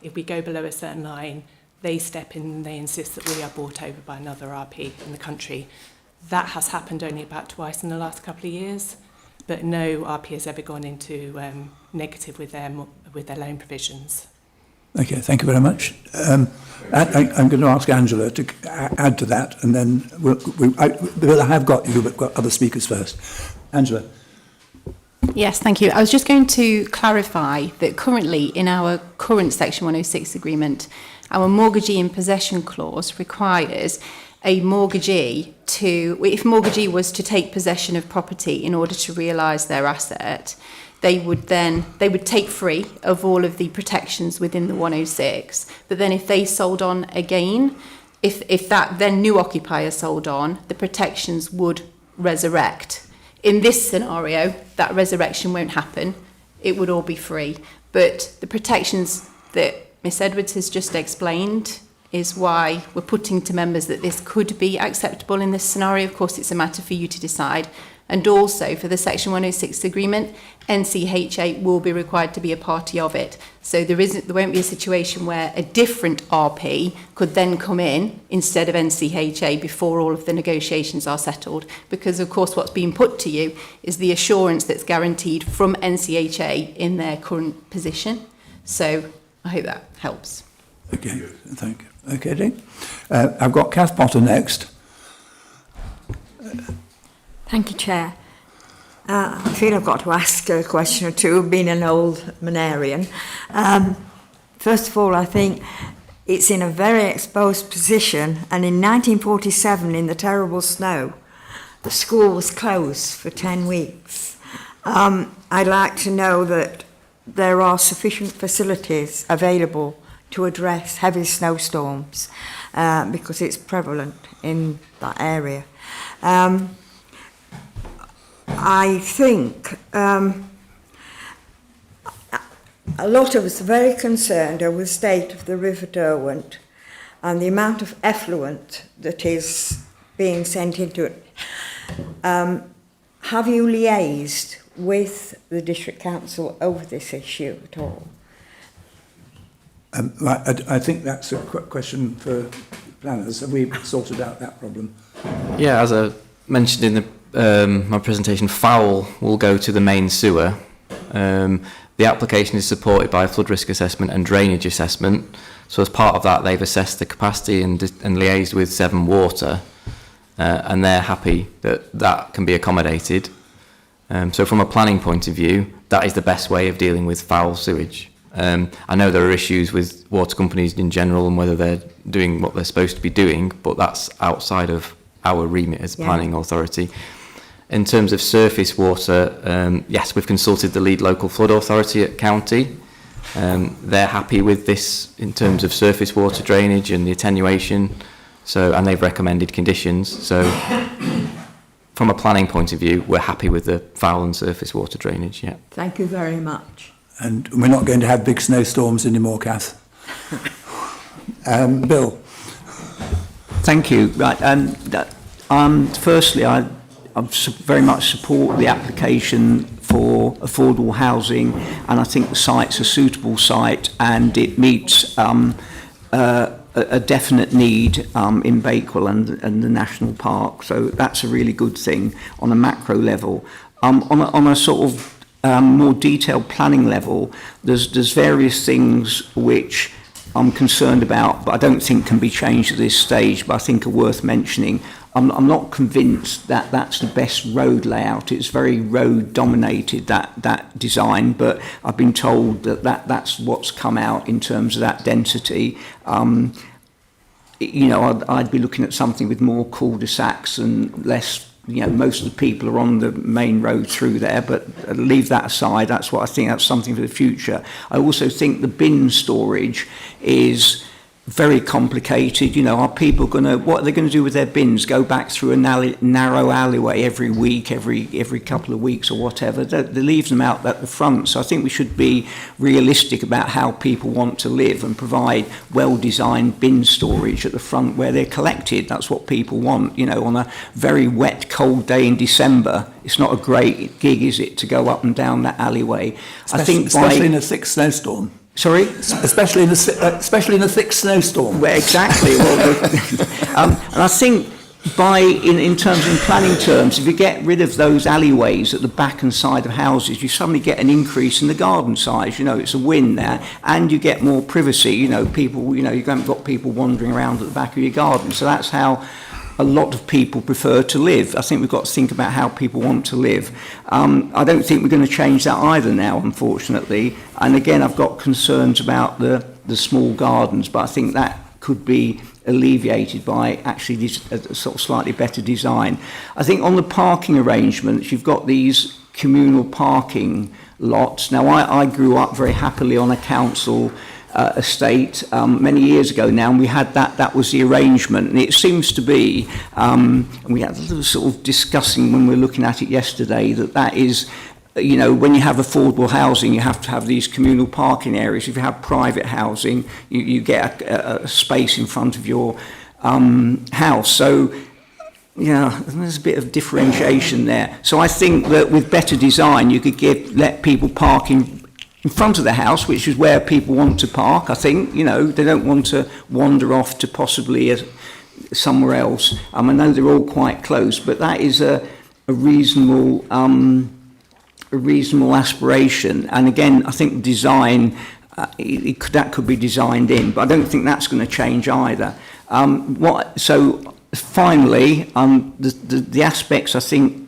if we go below a certain line, they step in and they insist that we are bought over by another RP in the country. That has happened only about twice in the last couple of years, but no RP has ever gone into negative with their loan provisions. Okay, thank you very much. I'm going to ask Angela to add to that, and then Bill, I have got you, but got other speakers first. Angela. Yes, thank you. I was just going to clarify that currently in our current Section 106 agreement, our mortgagee in possession clause requires a mortgagee to, if mortgagee was to take possession of property in order to realise their asset, they would take free of all of the protections within the 106. But then if they sold on again, if that then new occupier sold on, the protections would resurrect. In this scenario, that resurrection won't happen. It would all be free. But the protections that Miss Edwards has just explained is why we're putting to members that this could be acceptable in this scenario. Of course, it's a matter for you to decide. And also for the Section 106 agreement, NCHA will be required to be a party of it. So there won't be a situation where a different RP could then come in instead of NCHA before all of the negotiations are settled. Because of course what's being put to you is the assurance that's guaranteed from NCHA in their current position. So I hope that helps. Okay, thank you. Okay, Dick. I've got Kath Potter next. Thank you, Chair. I feel I've got to ask a question or two, being an old Manarian. First of all, I think it's in a very exposed position, and in 1947, in the terrible snow, the school was closed for 10 weeks. I'd like to know that there are sufficient facilities available to address heavy snowstorms, because it's prevalent in that area. I think a lot of us are very concerned over the state of the River Derwent and the amount of effluent that is being sent into it. Have you liaised with the District Council over this issue at all? I think that's a question for planners. Have we sorted out that problem? Yeah, as I mentioned in my presentation, foul will go to the main sewer. The application is supported by a flood risk assessment and drainage assessment. So as part of that, they've assessed the capacity and liaised with Severn Water, and they're happy that that can be accommodated. So from a planning point of view, that is the best way of dealing with foul sewage. I know there are issues with water companies in general and whether they're doing what they're supposed to be doing, but that's outside of our remit as a planning authority. In terms of surface water, yes, we've consulted the lead local flood authority at county. They're happy with this in terms of surface water drainage and the attenuation, and they've recommended conditions. So from a planning point of view, we're happy with the foul and surface water drainage, yeah. Thank you very much. And we're not going to have big snowstorms anymore, Kath. Bill. Thank you. Right. Firstly, I very much support the application for affordable housing, and I think the site's a suitable site and it meets a definite need in Bakewell and the national park. So that's a really good thing on a macro level. On a sort of more detailed planning level, there's various things which I'm concerned about, but I don't think can be changed at this stage, but I think are worth mentioning. I'm not convinced that that's the best road layout. It's very road dominated, that design, but I've been told that's what's come out in terms of that density. You know, I'd be looking at something with more cul-de-sacs and less you know, most of the people are on the main road through there, but leave that aside. That's what I think, that's something for the future. I also think the bin storage is very complicated. You know, are people going to, what are they going to do with their bins? Go back through a narrow alleyway every week, every couple of weeks or whatever? They leave them out at the front. So I think we should be realistic about how people want to live and provide well-designed bin storage at the front where they're collected. That's what people want. You know, on a very wet, cold day in December, it's not a great gig, is it, to go up and down that alleyway? Especially in a thick snowstorm. Sorry? Especially in a thick snowstorm. Well, exactly. Well, and I think in terms of planning terms, if you get rid of those alleyways at the back and side of houses, you suddenly get an increase in the garden size. You know, it's a win there, and you get more privacy. You know, people. You know, you haven't got people wandering around at the back of your garden. So that's how a lot of people prefer to live. I think we've got to think about how people want to live. I don't think we're going to change that either now, unfortunately. And again, I've got concerns about the small gardens, but I think that could be alleviated by actually a sort of slightly better design. I think on the parking arrangements, you've got these communal parking lots. Now, I grew up very happily on a council estate many years ago now, and we had that was the arrangement, and it seems to be, and we had a little sort of discussing when we were looking at it yesterday, that is, you know, when you have affordable housing, you have to have these communal parking areas. If you have private housing, you get a space in front of your house. So, you know, there's a bit of differentiation there. So I think that with better design, you could let people park in front of the house, which is where people want to park. I think, you know, they don't want to wander off to possibly somewhere else. I know they're all quite close, but that is a reasonable aspiration. And again, I think design, that could be designed in, but I don't think that's going to change either. So finally, the aspects I think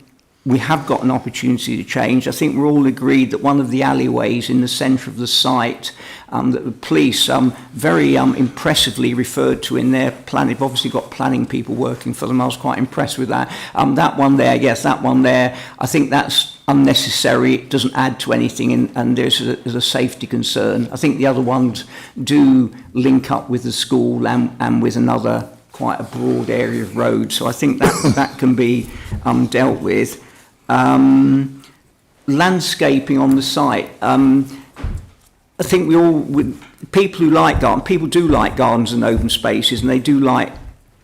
we have got an opportunity to change. I think we're all agreed that one of the alleyways in the centre of the site that the police very impressively referred to in their plan. They've obviously got planning people working for them. I was quite impressed with that. That one there, yes, that one there, I think that's unnecessary. It doesn't add to anything, and there's a safety concern. I think the other ones do link up with the school and with another quite a broad area of road. So I think that can be dealt with. Landscaping on the site. I think people who like gardens, people do like gardens and open spaces, and they do like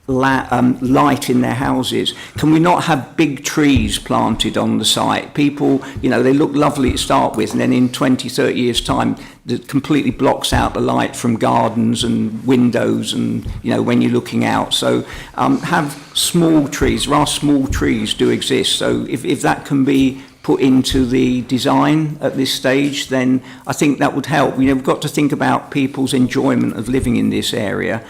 light in their houses. Can we not have big trees planted on the site? People, you know, they look lovely to start with, and then in 20, 30 years' time, that completely blocks out the light from gardens and windows and, you know, when you're looking out. So have small trees. There are small trees do exist. So if that can be put into the design at this stage, then I think that would help. You know, we've got to think about people's enjoyment of living in this area.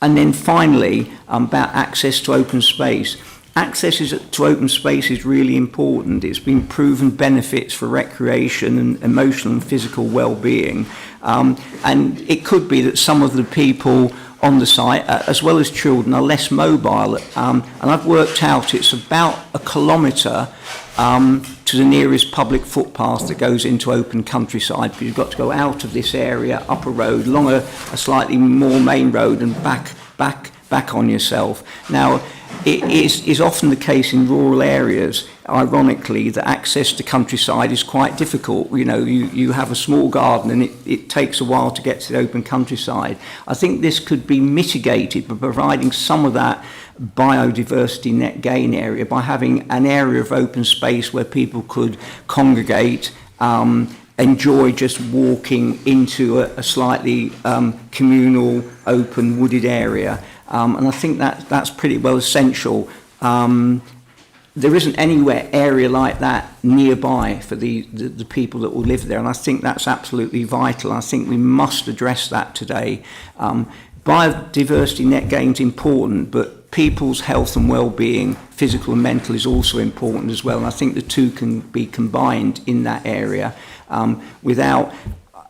And then finally, about access to open space. Access to open space is really important. It's been proven benefits for recreation and emotional and physical well-being. And it could be that some of the people on the site, as well as children, are less mobile. And I've worked out it's about 1 kilometre to the nearest public footpath that goes into open countryside, because you've got to go out of this area, up a road, along a slightly more main road, and back on yourself. Now, it is often the case in rural areas, ironically, that access to countryside is quite difficult. You know, you have a small garden and it takes a while to get to the open countryside. I think this could be mitigated by providing some of that biodiversity net gain area, by having an area of open space where people could congregate, enjoy just walking into a slightly communal, open, wooded area. And I think that's pretty well essential. There isn't anywhere area like that nearby for the people that will live there, and I think that's absolutely vital. I think we must address that today. Biodiversity net gain is important, but people's health and well-being, physical and mental, is also important as well, and I think the two can be combined in that area without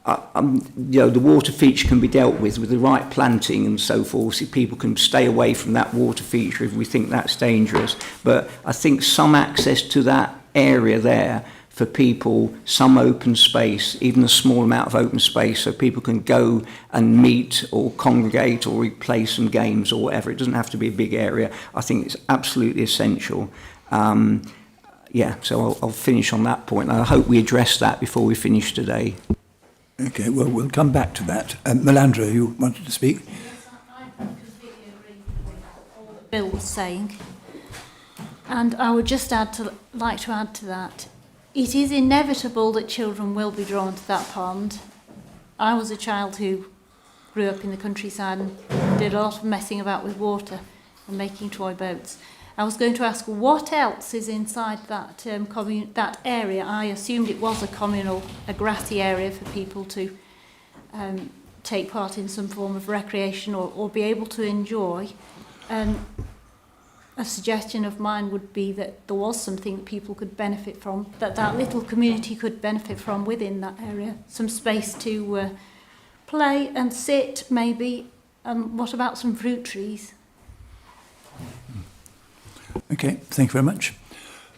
the water feature can be dealt with the right planting and so forth. So people can stay away from that water feature if we think that's dangerous. But I think some access to that area there for people, some open space, even a small amount of open space, so people can go and meet or congregate or play some games or whatever. It doesn't have to be a big area. I think it's absolutely essential. So I'll finish on that point. And I hope we address that before we finish today. Okay, well, we'll come back to that. Melandra, you wanted to speak? Yes, I completely agree with all that Bill was saying. And I would just like to add to that. It is inevitable that children will be drawn to that pond. I was a child who grew up in the countryside and did a lot of messing about with water and making toy boats. I was going to ask what else is inside that that area. I assumed it was a grassy area for people to take part in some form of recreation or be able to enjoy. A suggestion of mine would be that there was something that people could benefit from, that little community could benefit from within that area. Some space to play and sit, maybe. What about some fruit trees? Okay, thank you very much.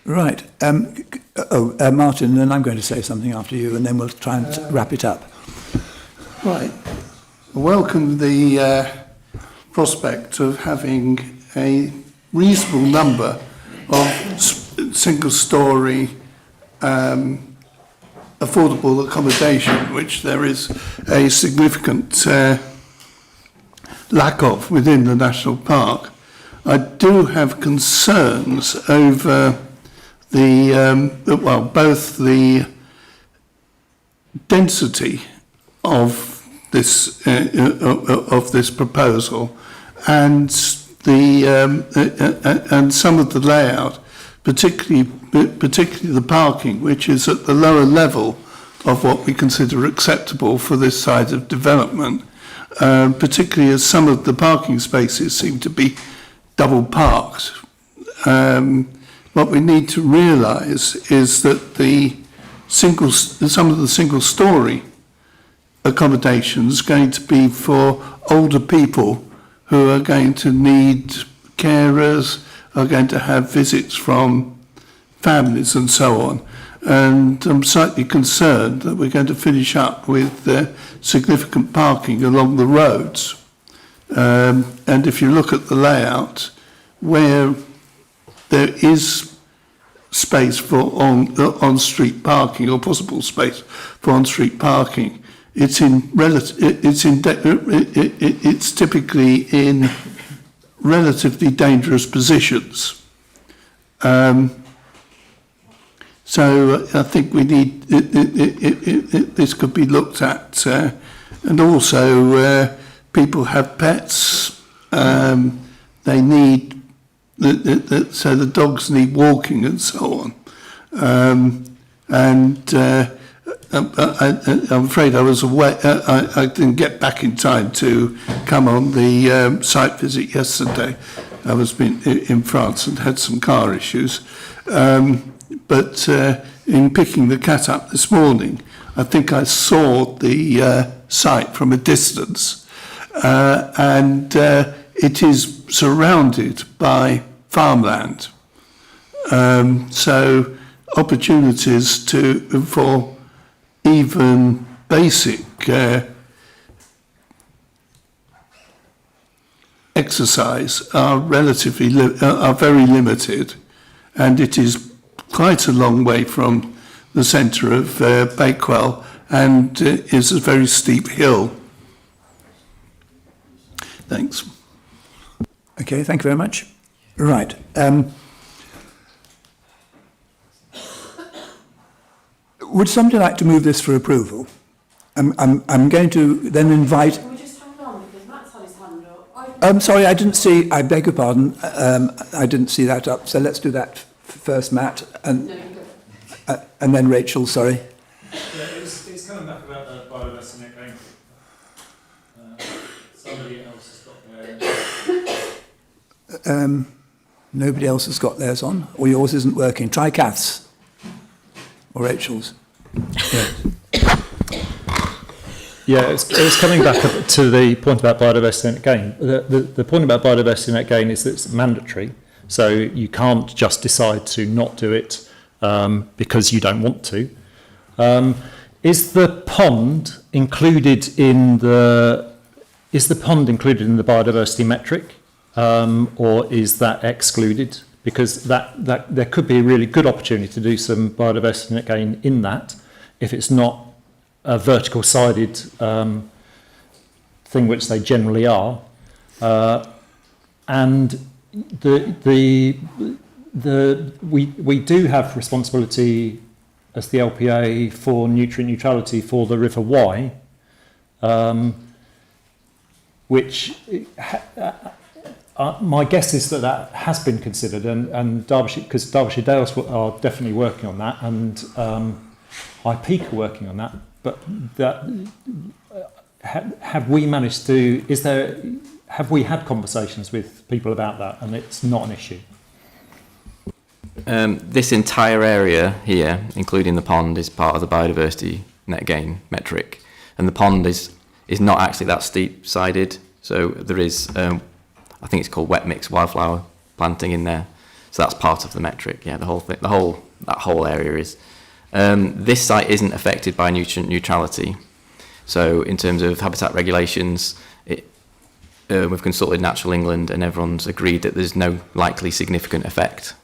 Right. Martin, then I'm going to say something after you, and then we'll try and wrap it up. Right. I welcome the prospect of having a reasonable number of single-storey affordable accommodation, which there is a significant lack of within the national park. I do have concerns over both the density of this proposal and and some of the layout, particularly the parking, which is at the lower level of what we consider acceptable for this side of development, particularly as some of the parking spaces seem to be double parked. What we need to realise is that some of the single-storey accommodations going to be for older people who are going to need carers, are going to have visits from families and so on. And I'm slightly concerned that we're going to finish up with significant parking along the roads. And if you look at the layout, where there is space for on-street parking or possible space for on-street parking, it's typically in relatively dangerous positions. So I think we need this could be looked at, and also people have pets. They need so the dogs need walking and so on, I'm afraid I was away. I didn't get back in time to come on the site visit yesterday. I was in France and had some car issues. But in picking the cat up this morning, I think I saw the site from a distance, and it is surrounded by farmland. So opportunities for even basic exercise are very limited, and it is quite a long way from the centre of Bakewell, and is a very steep hill. Thanks. Okay, thank you very much. Right. Would somebody like to move this for approval? I'm going to then invite... Can we just hang on, because Matt's had his hand up. I'm sorry, I didn't see... I beg your pardon. I didn't see that up. So let's do that first, Matt, and then Rachel, sorry. Yeah, it's coming back about the biomass in Eckbank. Somebody else has got theirs. Nobody else has got theirs on, or yours isn't working. Try Kath's or Rachel's. Yeah. Yeah, it's coming back up to the point about biodiversity net gain. The point about biodiversity net gain is that it's mandatory, so you can't just decide to not do it because you don't want to. Is the pond included in the biodiversity metric, or is that excluded? Because that there could be a really good opportunity to do some biodiversity net gain in that, if it's not a vertical sided thing, which they generally are, and we do have responsibility as the LPA for nutrient neutrality for the River Wye, which my guess is that has been considered, and Derbyshire, because Derbyshire Dales are definitely working on that, and High Peak are working on that. But have we managed to? Have we had conversations with people about that, and it's not an issue? This entire area here, including the pond, is part of the biodiversity net gain metric, and the pond is not actually that steep-sided. So there is, I think it's called wet mix wildflower planting in there. So that's part of the metric. Yeah, that whole area is. This site isn't affected by nutrient neutrality. So in terms of habitat regulations, we've consulted Natural England, and everyone's agreed that there's no likely significant effect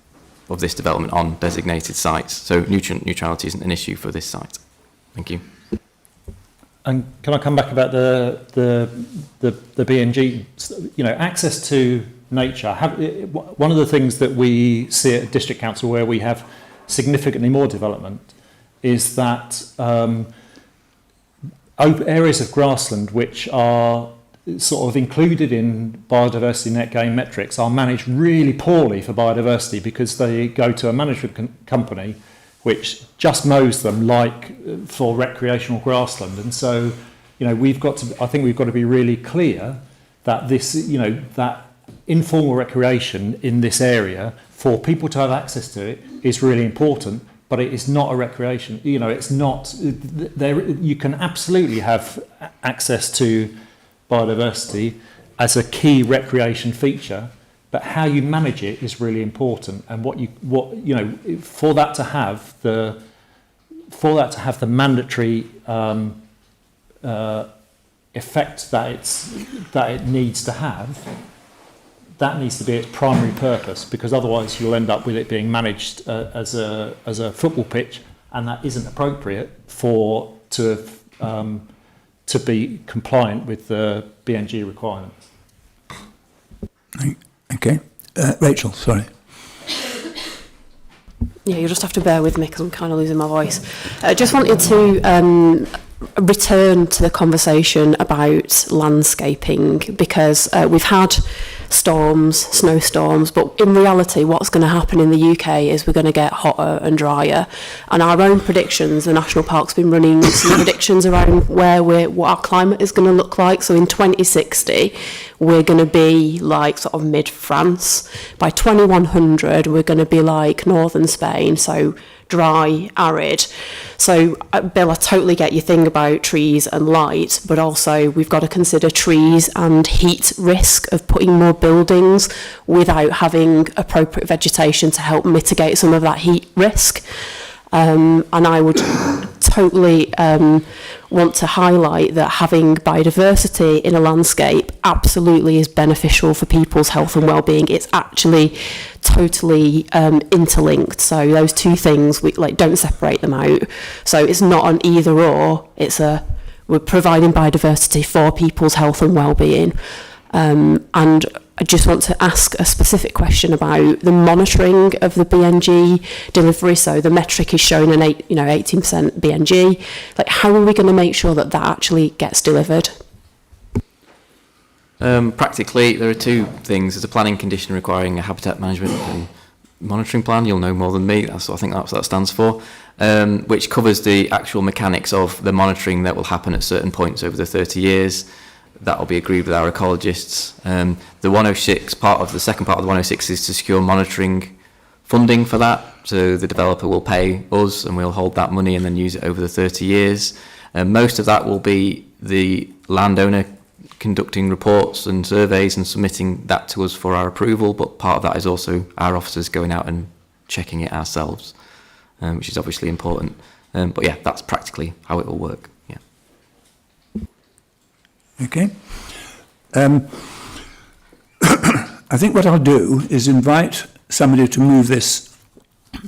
of this development on designated sites. So nutrient neutrality isn't an issue for this site. Thank you. And can I come back about the BNG? Access to nature. One of the things that we see at District Council, where we have significantly more development, is that areas of grassland which are sort of included in biodiversity net gain metrics are managed really poorly for biodiversity, because they go to a management company which just mows them like for recreational grassland. And so, I think we've got to be really clear that this, that informal recreation in this area, for people to have access to it, is really important, but it is not a recreation. It's not there. You can absolutely have access to biodiversity as a key recreation feature, but how you manage it is really important. And for that to have the mandatory effect that it needs to have, that needs to be its primary purpose, because otherwise you'll end up with it being managed as a football pitch, and that isn't appropriate to be compliant with the BNG requirements. Okay. Rachel, sorry. Yeah, you'll just have to bear with me because I'm kind of losing my voice. I just wanted to return to the conversation about landscaping, because we've had snowstorms, but in reality what's going to happen in the UK is we're going to get hotter and drier, and our own predictions, the National Park's been running some predictions around what our climate is going to look like. So in 2060 we're going to be like sort of mid-France. By 2100 we're going to be like northern Spain, so dry, arid. So, Bill, I totally get your thing about trees and light, but also we've got to consider trees and heat risk of putting more buildings without having appropriate vegetation to help mitigate some of that heat risk. And I would totally want to highlight that having biodiversity in a landscape absolutely is beneficial for people's health and well-being. It's actually totally interlinked. So those two things, we don't separate them out. So it's not an either or. We're providing biodiversity for people's health and well-being. And I just want to ask a specific question about the monitoring of the BNG delivery. So the metric is showing an 18% BNG. How are we going to make sure that actually gets delivered? Practically, there are two things. There's a planning condition requiring a habitat management and monitoring plan. You'll know more than me. I think that's what that stands for, which covers the actual mechanics of the monitoring that will happen at certain points over the 30 years. That will be agreed with our ecologists. The 106 the second part of the 106 is to secure monitoring funding for that. So the developer will pay us, and we'll hold that money and then use it over the 30 years. Most of that will be the landowner conducting reports and surveys and submitting that to us for our approval, but part of that is also our officers going out and checking it ourselves, which is obviously important. But yeah, that's practically how it will work. Yeah. Okay. I think what I'll do is invite somebody to move this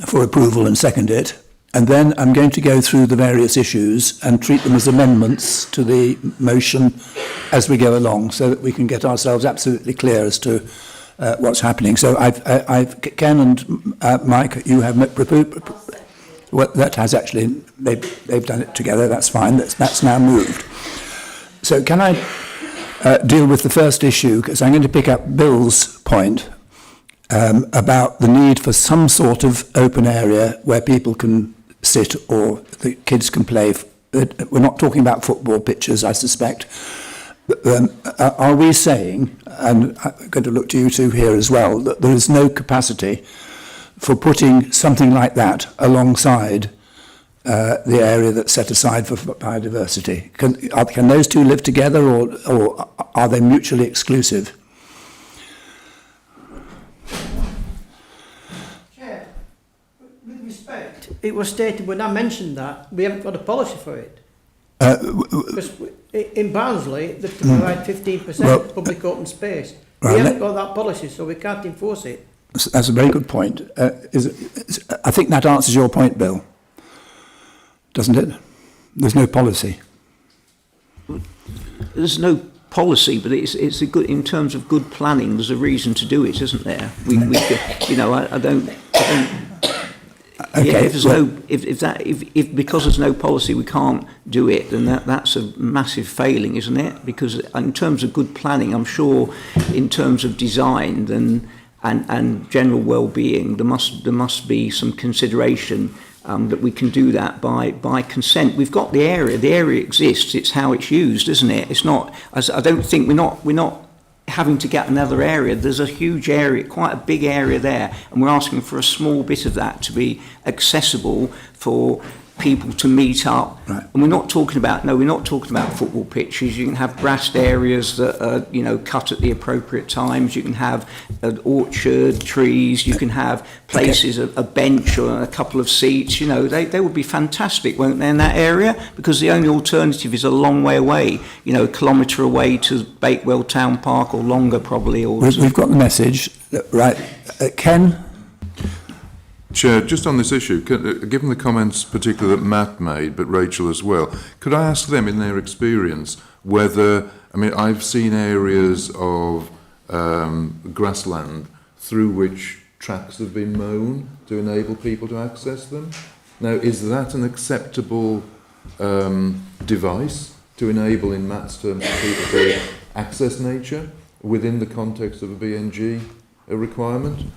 for approval and second it, and then I'm going to go through the various issues and treat them as amendments to the motion as we go along, so that we can get ourselves absolutely clear as to what's happening. So Ken and Mike, you have well, that has actually, they've done it together. That's fine. That's now moved. So can I deal with the first issue, because I'm going to pick up Bill's point about the need for some sort of open area where people can sit or the kids can play. We're not talking about football pitches, I suspect. Are we saying, and I'm going to look to you two here as well, that there is no capacity for putting something like that alongside the area that's set aside for biodiversity? Can those two live together, or are they mutually exclusive? Chair, with respect, it was stated when I mentioned that we haven't got a policy for it. Because in Barnsley, they provide 15% public open space. We haven't got that policy, so we can't enforce it. That's a very good point. I think that answers your point, Bill. Doesn't it? There's no policy. There's no policy, but it's a good, in terms of good planning, there's a reason to do it, isn't there? We you know, I don't. Okay, yeah, if because there's no policy we can't do it, then that's a massive failing, isn't it? Because in terms of good planning, I'm sure in terms of design and general well-being, there must be some consideration that we can do that by consent. We've got the area exists, it's how it's used, isn't it? It's not, I don't think we're not having to get another area. There's a huge area, quite a big area there, and we're asking for a small bit of that to be accessible for people to meet up. Right. And we're not talking about football pitches. You can have grassed areas that are, you know, cut at the appropriate times. You can have an orchard, trees. You can have places, a bench or a couple of seats. You know, they would be fantastic, won't they, in that area? Because the only alternative is a long way away, you know, a kilometre away to Bakewell Town Park, or longer probably. Or we've got the message, right? Ken? Chair, just on this issue, given the comments particularly that Matt made, but Rachel as well, could I ask them in their experience whether, I mean, I've seen areas of grassland through which tracks have been mown to enable people to access them. Now, is that an acceptable device to enable, in Matt's terms, for people to access nature within the context of a BNG requirement?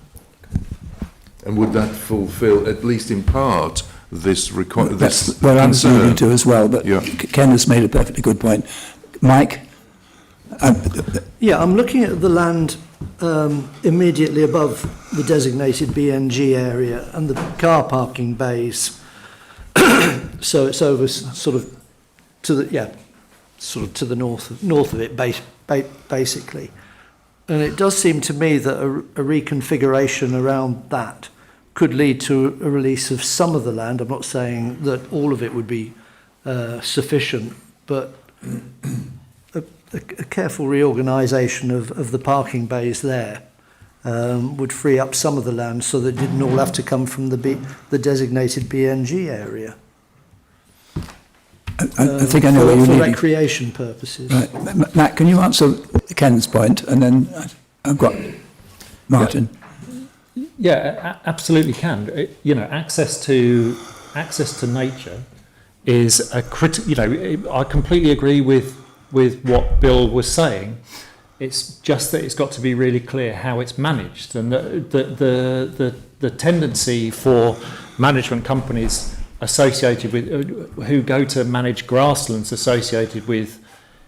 And would that fulfil, at least in part, this requirement? That's what I'm alluding to as well, but yeah. Ken has made a perfectly good point. Mike? Yeah, I'm looking at the land immediately above the designated BNG area and the car parking bays. So it's over sort of to the north of it, basically. And it does seem to me that a reconfiguration around that could lead to a release of some of the land. I'm not saying that all of it would be sufficient, but a careful reorganisation of the parking bays there would free up some of the land so that it didn't all have to come from the designated BNG area. I think I know where you're for leading. Recreation purposes. Right. Matt, can you answer Ken's point? And then I've got Martin. Yeah, absolutely can. You know, access to nature is a critical. You know, I completely agree with what Bill was saying. It's just that it's got to be really clear how it's managed, and the tendency for management companies associated with who go to manage grasslands associated with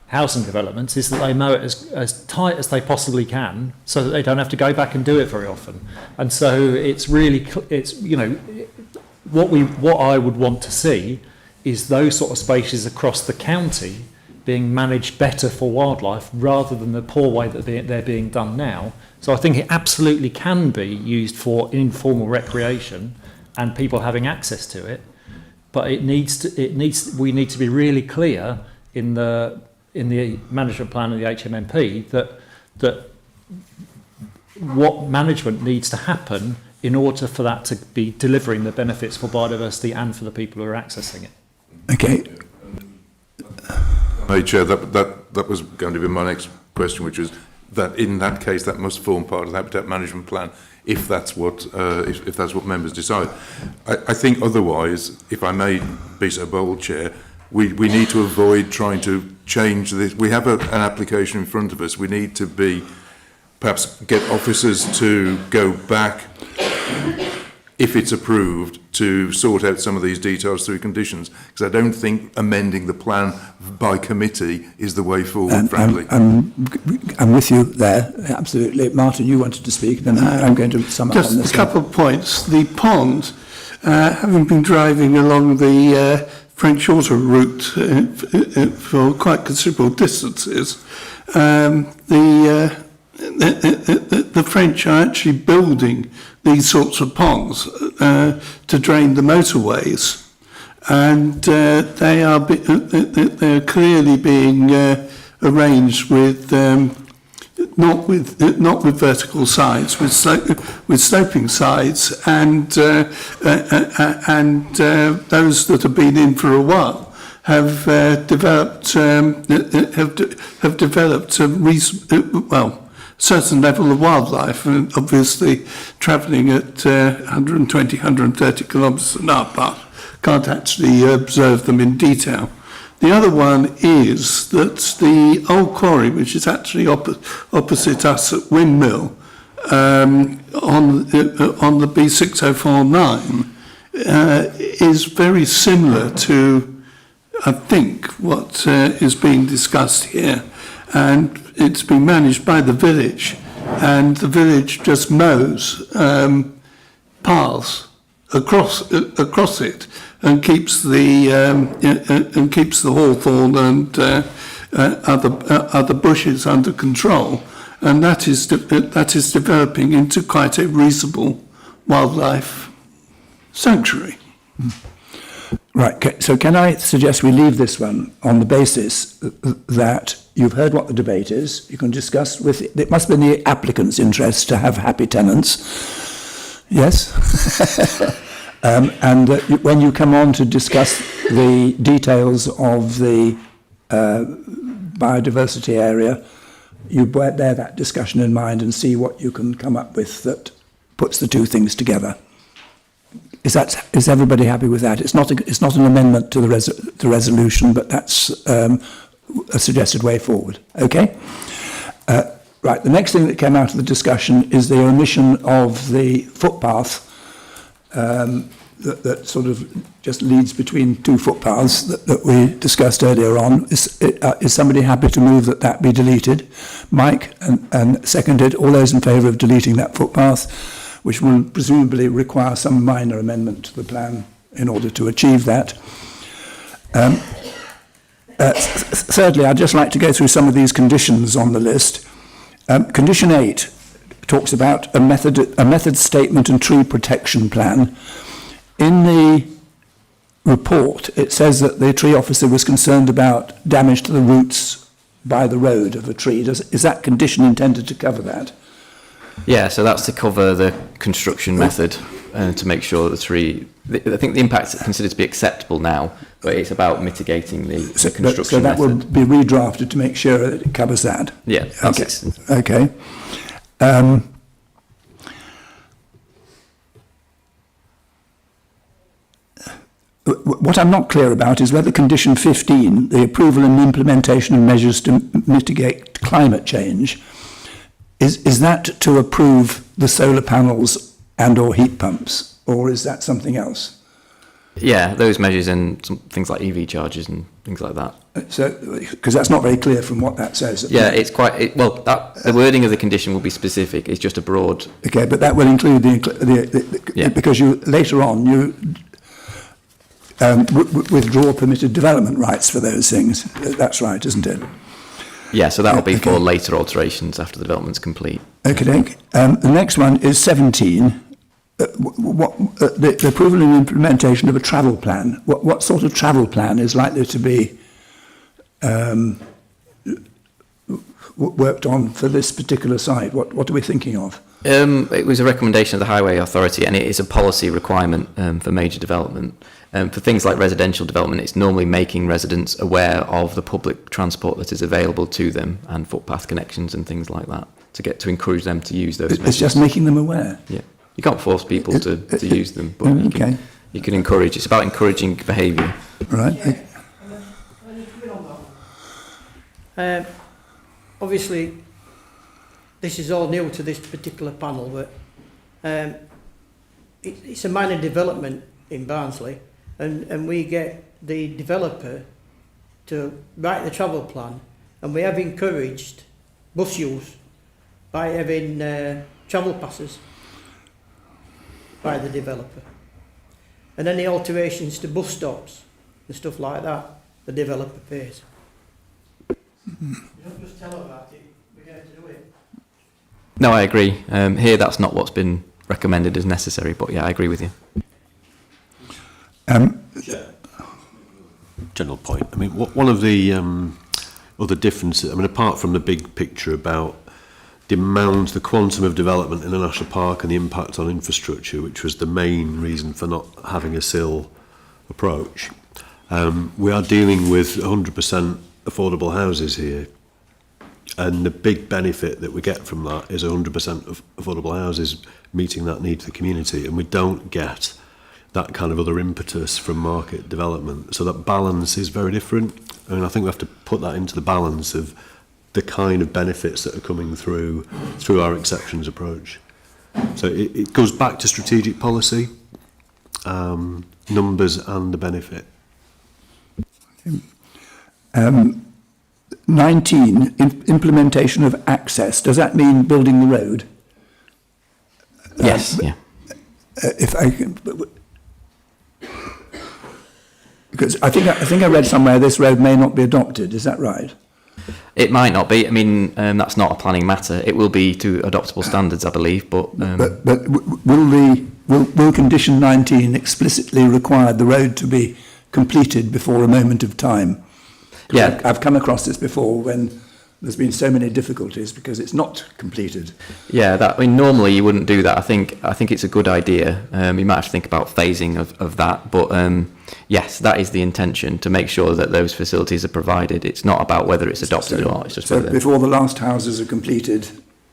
housing developments is that they mow it as tight as they possibly can so that they don't have to go back and do it very often. And so it's really, you know, what I would want to see is those sort of spaces across the county being managed better for wildlife rather than the poor way that they're being done now. So I think it absolutely can be used for informal recreation and people having access to it, but we need to be really clear in the management plan of the HMMP that what management needs to happen in order for that to be delivering the benefits for biodiversity and for the people who are accessing it. Okay. Hey, Chair, that was going to be my next question, which was that in that case that must form part of the habitat management plan if that's what if that's what members decide. I think otherwise, if I may be so bold, Chair, we need to avoid trying to change this. We have an application in front of us. We need to perhaps get officers to go back, if it's approved, to sort out some of these details through conditions, because I don't think amending the plan by committee is the way forward, frankly. I'm with you there, absolutely. Martin, you wanted to speak, then I'm going to sum up on this. Just a couple of points. The pond, having been driving along the French autoroute for quite considerable distances, the French are actually building these sorts of ponds to drain the motorways, and they are clearly being arranged with not with vertical sides, with sloping sides, and those that have been in for a while have developed certain level of wildlife, and obviously travelling at 120, 130 kilometres an hour, but can't actually observe them in detail. The other one is that the old quarry, which is actually opposite us at Windmill, on the B6049, is very similar to, I think, what is being discussed here. And it's been managed by the village, and the village just mows paths across it and keeps the hawthorn and other bushes under control, and that is developing into quite a reasonable wildlife sanctuary. Right, so can I suggest we leave this one on the basis that you've heard what the debate is, you can discuss with, it must be in the applicant's interest to have happy tenants, yes? And when you come on to discuss the details of the biodiversity area, you bear that discussion in mind and see what you can come up with that puts the two things together. Is everybody happy with that? It's not an amendment to the resolution, but that's a suggested way forward. Okay. Right. The next thing that came out of the discussion is the omission of the footpath that sort of just leads between two footpaths that we discussed earlier on. Is somebody happy to move that be deleted? Mike and seconded. All those in favour of deleting that footpath, which will presumably require some minor amendment to the plan in order to achieve that. Thirdly, I'd just like to go through some of these conditions on the list. Condition 8 talks about a method statement and tree protection plan. In the report, it says that the tree officer was concerned about damage to the roots by the road of a tree. Is that condition intended to cover that? Yeah, so that's to cover the construction method and to make sure that the tree, I think the impact is considered to be acceptable now, but it's about mitigating the construction method. So that will be redrafted to make sure that it covers that? Yeah. Okay. What I'm not clear about is whether condition 15, the approval and implementation of measures to mitigate climate change, is that to approve the solar panels and or heat pumps, or is that something else? Yeah, those measures and some things like EV chargers and things like that. So, because that's not very clear from what that says. Yeah, it's quite, the wording of the condition will be specific, it's just a broad... Okay, but that will include because you later on, withdraw permitted development rights for those things. That's right, isn't it? Yeah, so that'll be for later alterations after the development's complete. Okay. The next one is 17. The approval and implementation of a travel plan. What sort of travel plan is likely to be worked on for this particular site? What are we thinking of? It was a recommendation of the Highway Authority, and it is a policy requirement for major development. For things like residential development, it's normally making residents aware of the public transport that is available to them and footpath connections and things like that to encourage them to use those. It's just making them aware. Yeah, you can't force people to use them, but you can encourage. It's about encouraging behaviour. Right. Obviously, this is all new to this particular panel, but it's a minor development in Barnsley, and we get the developer to write the travel plan, and we have encouraged bus use by having travel passes by the developer. And any alterations to bus stops and stuff like that, the developer pays. You don't just tell about it, we get to do it. No, I agree. Here, that's not what's been recommended as necessary, but yeah, I agree with you. General point. I mean, one of the other differences, I mean, apart from the big picture about the amount, the quantum of development in the national park and the impact on infrastructure, which was the main reason for not having a SIL approach, we are dealing with 100% affordable houses here. And the big benefit that we get from that is 100% of affordable houses meeting that need for the community. And we don't get that kind of other impetus from market development. So that balance is very different. I mean, I think we have to put that into the balance of the kind of benefits that are coming through our exceptions approach. So it goes back to strategic policy, numbers and the benefit. 19, implementation of access. Does that mean building the road? Yes, yeah. If I can, because I think I read somewhere this road may not be adopted. Is that right? It might not be. I mean, that's not a planning matter. It will be to adoptable standards, I believe. But will condition 19 explicitly require the road to be completed before a moment of time? Yeah, I've come across this before when there's been so many difficulties because it's not completed. Yeah, I mean, normally you wouldn't do that. I think it's a good idea. You might have to think about phasing of that, but yes, that is the intention, to make sure that those facilities are provided. It's not about whether it's adopted or not. It's just so before the last houses are completed.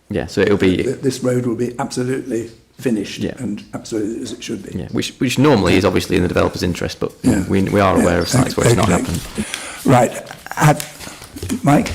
Yeah, so it'll be this road will be absolutely finished and absolutely as it should be. Yeah, which normally is obviously in the developer's interest, but we are aware of sites where it's not happened. Right, Mike.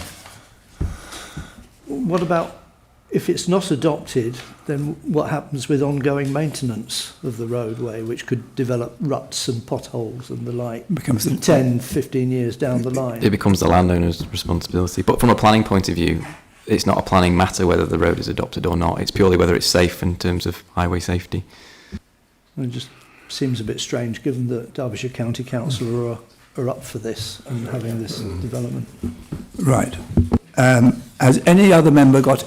What about if it's not adopted, then what happens with ongoing maintenance of the roadway, which could develop ruts and potholes and the like, becomes 10, 15 years down the line? It becomes the landowner's responsibility. But from a planning point of view, it's not a planning matter whether the road is adopted or not. It's purely whether it's safe in terms of highway safety. It just seems a bit strange, given that Derbyshire County Council are up for this and having this development. Right. Has any other member got...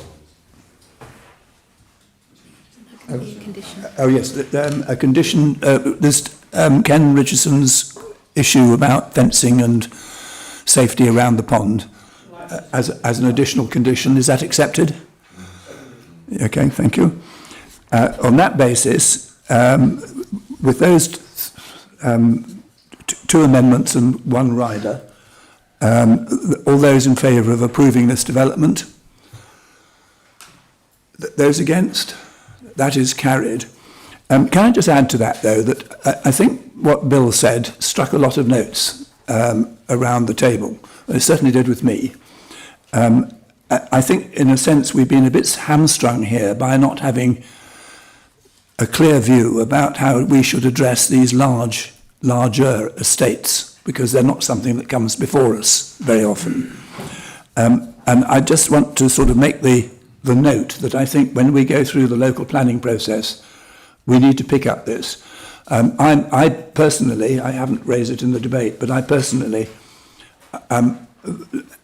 Oh yes, a condition, there's Ken Richardson's issue about fencing and safety around the pond as an additional condition. Is that accepted? Okay, thank you. On that basis, with those two amendments and one rider, all those in favour of approving this development? Those against? That is carried. Can I just add to that, though, that I think what Bill said struck a lot of notes around the table. It certainly did with me. I think, in a sense, we've been a bit hamstrung here by not having a clear view about how we should address these larger estates, because they're not something that comes before us very often. And I just want to sort of make the note that I think when we go through the local planning process, we need to pick up this. I personally, I haven't raised it in the debate, but I personally am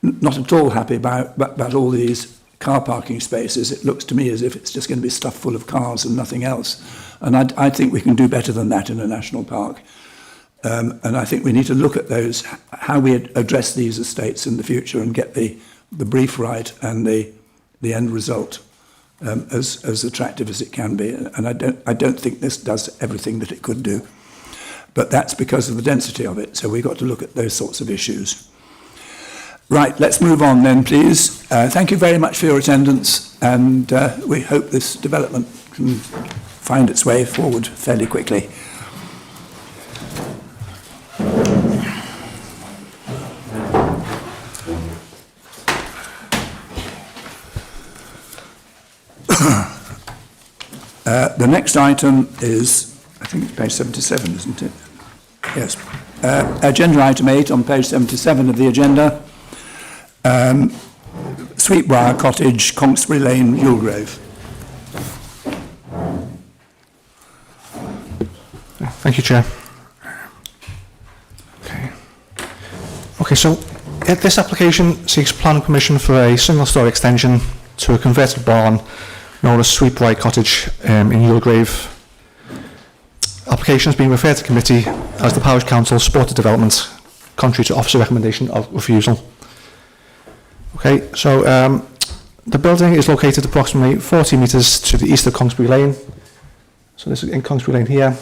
not at all happy about all these car parking spaces. It looks to me as if it's just going to be stuffed full of cars and nothing else. And I think we can do better than that in a national park. And I think we need to look at those, how we address these estates in the future and get the brief right and the end result as attractive as it can be. And I don't think this does everything that it could do. But that's because of the density of it. So we've got to look at those sorts of issues. Right, let's move on then, please. Thank you very much for your attendance, and we hope this development can find its way forward fairly quickly. The next item is, I think it's page 77, isn't it? Yes. Agenda item 8 on page 77 of the agenda. Sweetbriar Cottage, Conksbury Lane, Yulgrave. Thank you, Chair. Okay, so this application seeks planning permission for a single-storey extension to a converted barn known as Sweetbriar Cottage in Yulgrave. Application has been referred to committee as the Parish Council supported development, contrary to officer recommendation of refusal. Okay, so the building is located approximately 40 metres to the east of Conksbury Lane. So this is in Conksbury Lane here,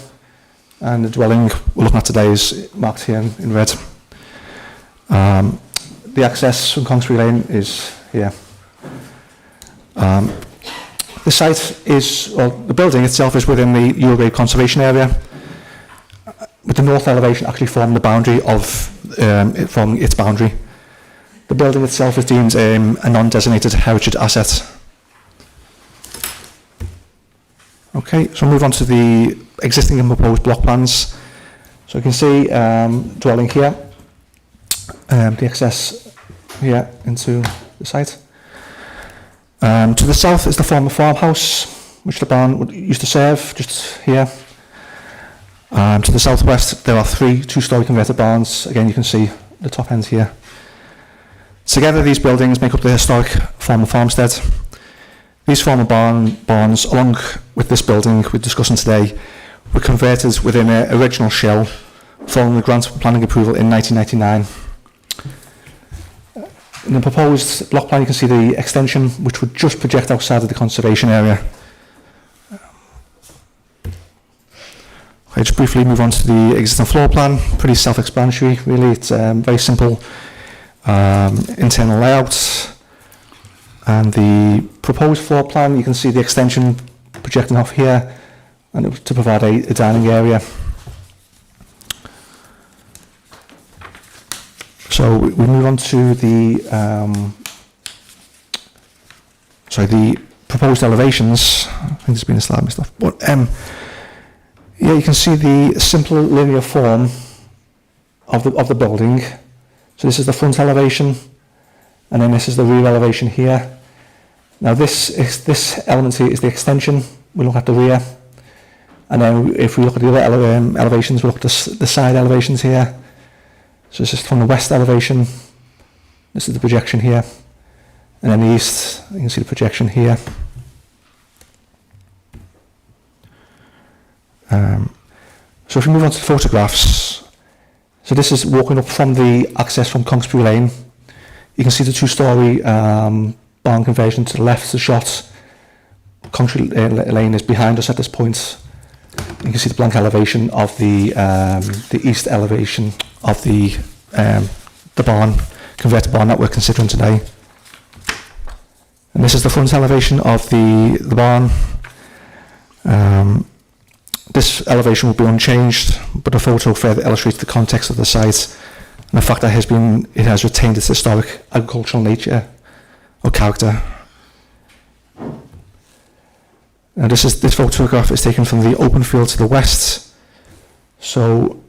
and the dwelling we're looking at today is marked here in red. The access from Conksbury Lane is here. The site is, well, the building itself is within the Yulgrave Conservation Area, with the north elevation actually forming the boundary of, forming its boundary. The building itself is deemed a non-designated heritage asset. Okay, so we'll move on to the existing and proposed block plans. So you can see dwelling here, the access here into the site. To the south is the former farmhouse, which the barn used to serve, just here. To the southwest, there are 3 two-storey converted barns. Again, you can see the top end here. Together, these buildings make up the historic former farmstead. These former barns, along with this building we're discussing today, were converted within an original shell following the grant of planning approval in 1999. In the proposed block plan, you can see the extension, which would just project outside of the conservation area. Okay, just briefly move on to the existing floor plan. Pretty self-explanatory, really. It's very simple internal layout. And the proposed floor plan, you can see the extension projecting off here, and it was to provide a dining area. So we move on to the the proposed elevations. I think there's been a slide missed off, but yeah, you can see the simple linear form of the building. So this is the front elevation, and then this is the rear elevation here. Now this element here is the extension. We look at the rear, and then if we look at the other elevations, we look at the side elevations here. So this is from the west elevation. This is the projection here, and then the east. You can see the projection here. So if we move on to the photographs, so this is walking up from the access from Conksbury Lane. You can see the two-storey barn conversion to the left of the shot. Conksbury Lane is behind us at this point. You can see the blank elevation of the east elevation of the barn, converted barn that we're considering today. And this is the front elevation of the barn. This elevation will be unchanged, but the photo further illustrates the context of the site and the fact that it has retained its historic agricultural nature or character. Now this photograph is taken from the open field to the west. So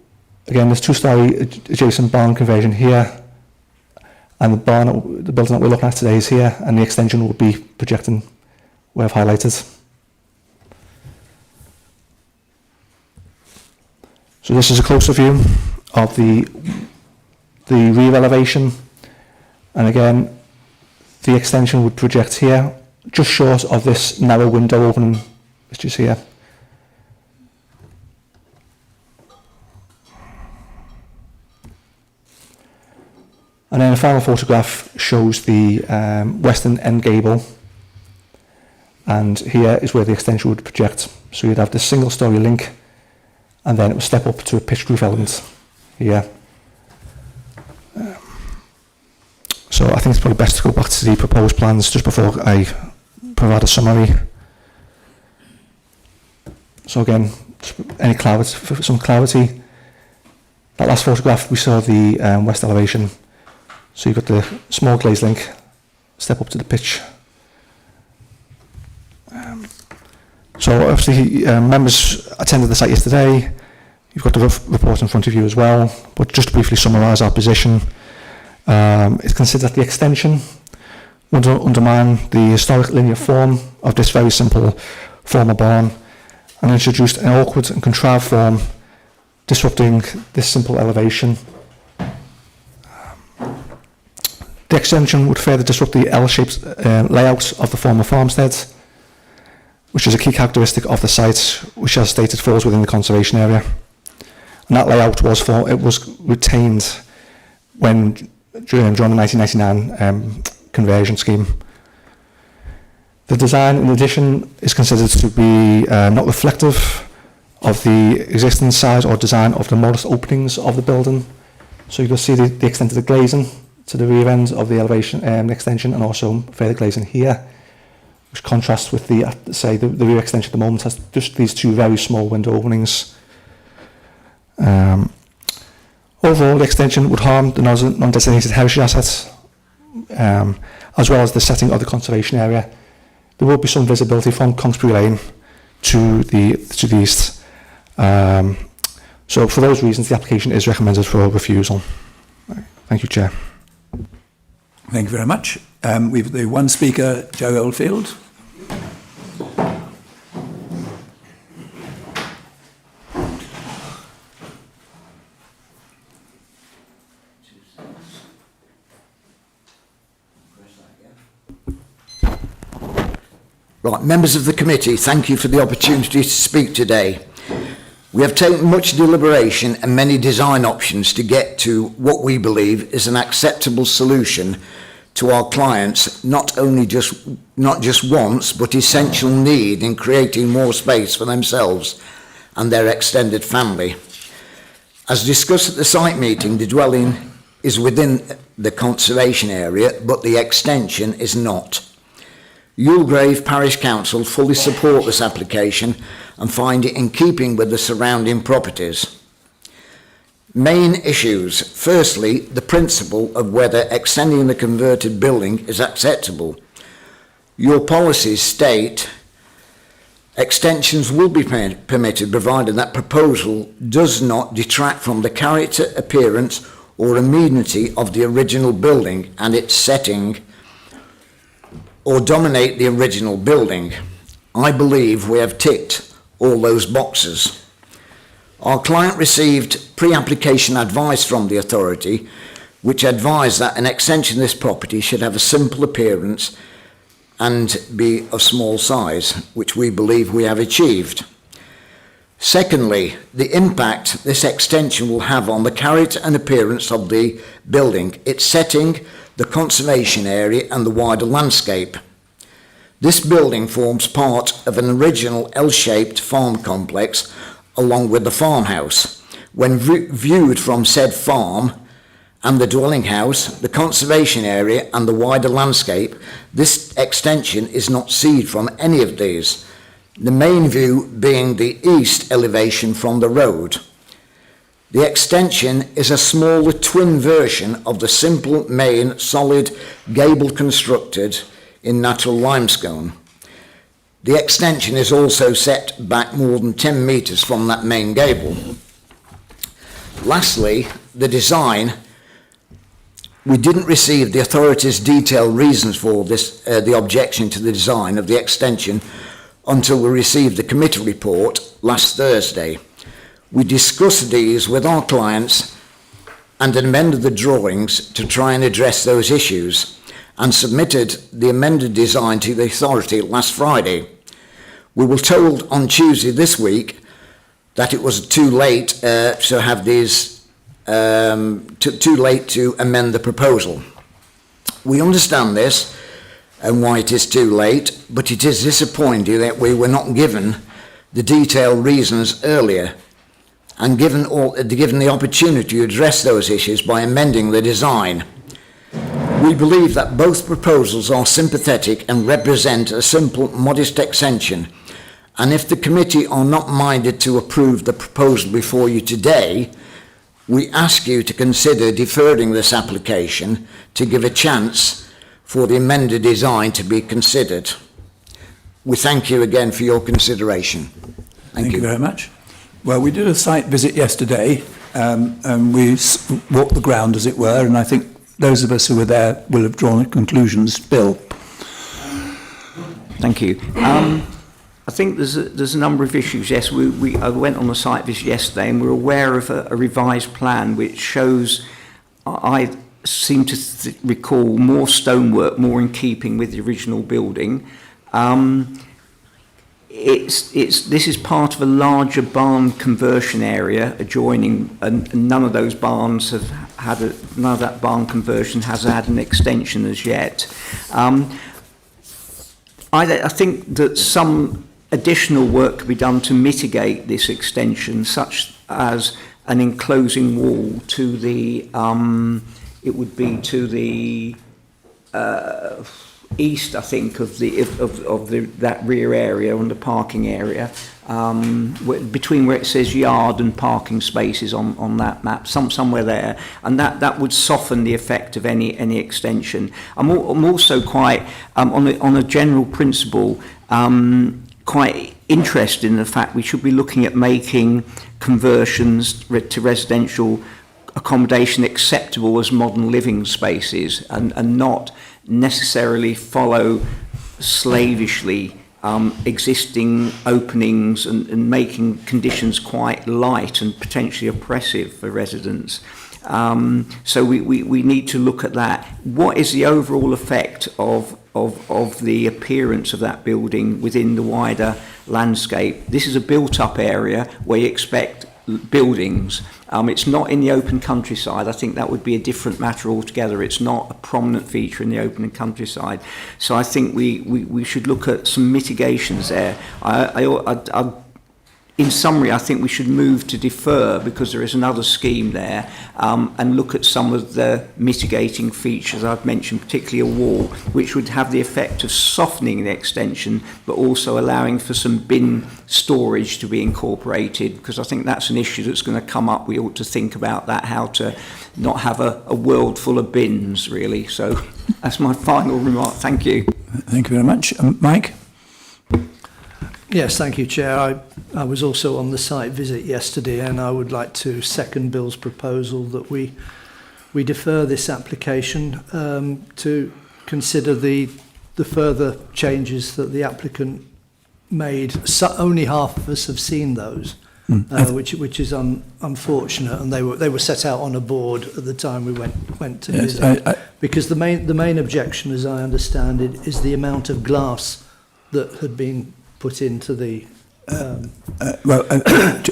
again, there's two-storey adjacent barn conversion here, and the building that we're looking at today is here, and the extension will be projecting where I've highlighted. So this is a closer view of the rear elevation, and again the extension would project here just short of this narrow window opening which is here. And then a final photograph shows the western end gable, and here is where the extension would project. So you'd have this single story link, and then it would step up to a pitched roof element here. So I think it's probably best to go back to the proposed plans just before I provide a summary. So again, any clarity, for some clarity, that last photograph we saw the west elevation. So you've got the small glazed link, step up to the pitch. So obviously members attended the site yesterday. You've got the report in front of you as well, but just to briefly summarise our position, it's considered that the extension would undermine the historic linear form of this very simple former barn and introduced an awkward and contrived form, disrupting this simple elevation. The extension would further disrupt the L-shaped layout of the former farmstead, which is a key characteristic of the site, which, as stated, falls within the conservation area. And that layout was retained during the 1999 conversion scheme. The design, in addition, is considered to be not reflective of the existing size or design of the modest openings of the building. So you can see the extent of the glazing to the rear end of the elevation extension, and also further glazing here, which contrasts with the rear extension at the moment has just these two very small window openings. Overall, the extension would harm the non-designated heritage assets, as well as the setting of the conservation area. There will be some visibility from Congsbury Lane to the east. So for those reasons, the application is recommended for refusal. Thank you, Chair. Thank you very much. We've the one speaker, Joe Oldfield. Right, members of the committee, thank you for the opportunity to speak today. We have taken much deliberation and many design options to get to what we believe is an acceptable solution to our clients' not just wants, but essential need in creating more space for themselves and their extended family. As discussed at the site meeting, the dwelling is within the conservation area, but the extension is not. Ulgrave Parish Council fully support this application and find it in keeping with the surrounding properties. Main issues. Firstly, the principle of whether extending the converted building is acceptable. Your policies state extensions will be permitted provided that proposal does not detract from the character, appearance or amenity of the original building and its setting, or dominate the original building. I believe we have ticked all those boxes. Our client received pre-application advice from the authority, which advised that an extension of this property should have a simple appearance and be of small size, which we believe we have achieved. Secondly, the impact this extension will have on the character and appearance of the building, its setting, the conservation area and the wider landscape. This building forms part of an original L-shaped farm complex along with the farmhouse. When viewed from said farm and the dwelling house, the conservation area and the wider landscape, this extension is not seen from any of these, the main view being the east elevation from the road. The extension is a smaller twin version of the simple main solid gable constructed in natural limestone. The extension is also set back more than 10 metres from that main gable. Lastly, the design. We didn't receive the authority's detailed reasons for this, the objection to the design of the extension until we received the committee report last Thursday. We discussed these with our clients and amended the drawings to try and address those issues, and submitted the amended design to the authority last Friday. We were told on Tuesday this week that it was too late to have these, too late to amend the proposal. We understand this and why it is too late, but it is disappointing that we were not given the detailed reasons earlier and given the opportunity to address those issues by amending the design. We believe that both proposals are sympathetic and represent a simple, modest extension, and if the committee are not minded to approve the proposal before you today, we ask you to consider deferring this application to give a chance for the amended design to be considered. We thank you again for your consideration. Thank you very much. Well, we did a site visit yesterday, and we walked the ground, as it were, and I think those of us who were there will have drawn conclusions. Bill. Thank you. I think there's a number of issues. Yes, I went on the site visit yesterday, and we're aware of a revised plan which shows, I seem to recall, more stonework, more in keeping with the original building. This is part of a larger barn conversion area adjoining, and none of those barns have had none of that barn conversion has had an extension as yet. I think that some additional work could be done to mitigate this extension, such as an enclosing wall to the it would be to the east, I think, of that rear area and the parking area, between where it says yard and parking spaces on that map, somewhere there, and that would soften the effect of any extension. I'm also quite on a general principle quite interested in the fact we should be looking at making conversions to residential accommodation acceptable as modern living spaces, and not necessarily follow slavishly existing openings and making conditions quite light and potentially oppressive for residents. So we need to look at that. What is the overall effect of the appearance of that building within the wider landscape? This is a built-up area where you expect buildings. It's not in the open countryside. I think that would be a different matter altogether. It's not a prominent feature in the open countryside. So I think we should look at some mitigations there. In summary, I think we should move to defer, because there is another scheme there, and look at some of the mitigating features I've mentioned, particularly a wall, which would have the effect of softening the extension, but also allowing for some bin storage to be incorporated, because I think that's an issue that's going to come up. We ought to think about that, how to not have a world full of bins, really. So that's my final remark. Thank you. Thank you very much. Mike? Yes, thank you, Chair. I was also on the site visit yesterday, and I would like to second Bill's proposal that we defer this application to consider the further changes that the applicant made. So only half of us have seen those, which is unfortunate, and they were set out on a board at the time we went to visit. Because the main objection, as I understand it, is the amount of glass that had been put into the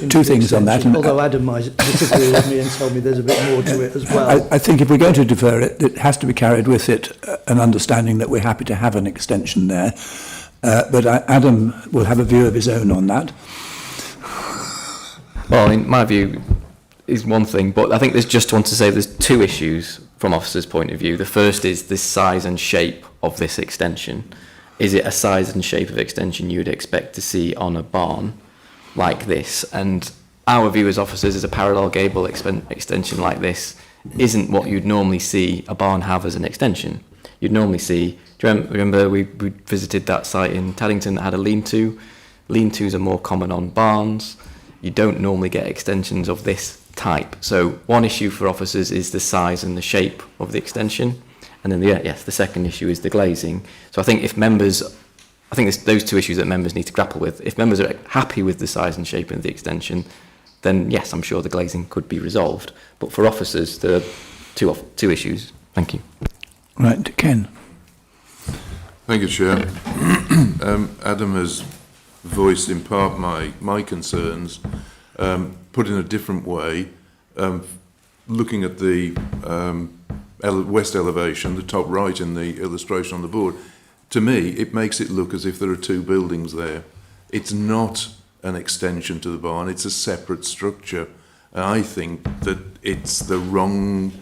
two things on that. Although Adam might disagree with me and tell me there's a bit more to it as well. I think if we're going to defer it, it has to be carried with it an understanding that we're happy to have an extension there. But Adam will have a view of his own on that. Well, in my view is one thing, but I think there's just want to say there's two issues from officers' point of view. The first is the size and shape of this extension. Is it a size and shape of extension you would expect to see on a barn like this? And our view as officers is a parallel gable extension like this isn't what you'd normally see a barn have as an extension. You'd normally see, do you remember we visited that site in Teddington that had a lean-to? Lean-tos are more common on barns. You don't normally get extensions of this type. So one issue for officers is the size and the shape of the extension. And then the second issue is the glazing. So I think if members, I think it's those two issues that members need to grapple with. If members are happy with the size and shape of the extension, then yes, I'm sure the glazing could be resolved. But for officers, there are two issues. Thank you. Right, Ken. Thank you, Chair. Adam has voiced in part my concerns. Put in a different way, looking at the west elevation, the top right in the illustration on the board, to me, it makes it look as if there are two buildings there. It's not an extension to the barn, it's a separate structure. And I think that it's the wrong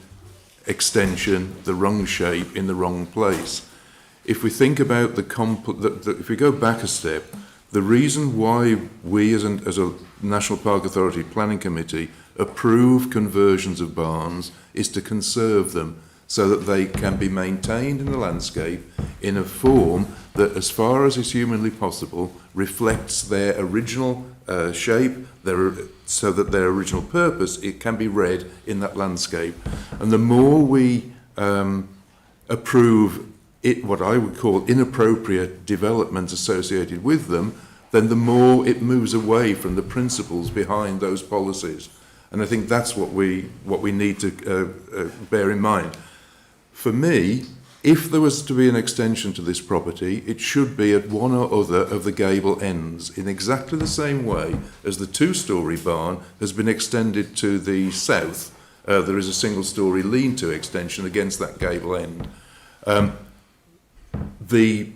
extension, the wrong shape, in the wrong place. If we think about if we go back a step, the reason why we as a National Park Authority Planning Committee approve conversions of barns is to conserve them so that they can be maintained in the landscape in a form that, as far as is humanly possible, reflects their original shape, so that their original purpose, it can be read in that landscape. And the more we approve what I would call inappropriate development associated with them, then the more it moves away from the principles behind those policies. And I think that's what we need to bear in mind. For me, if there was to be an extension to this property, it should be at one or other of the gable ends, in exactly the same way as the two-storey barn has been extended to the south. There is a single-storey lean-to extension against that gable end. The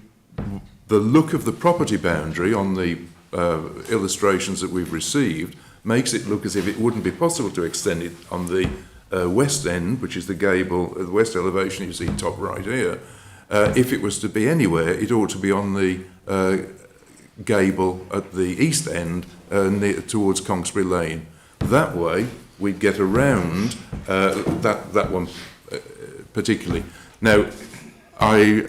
look of the property boundary on the illustrations that we've received makes it look as if it wouldn't be possible to extend it on the west end, which is the gable, the west elevation you see top right here. If it was to be anywhere, it ought to be on the gable at the east end towards Conksbury Lane. That way, we'd get around that one particularly. Now, I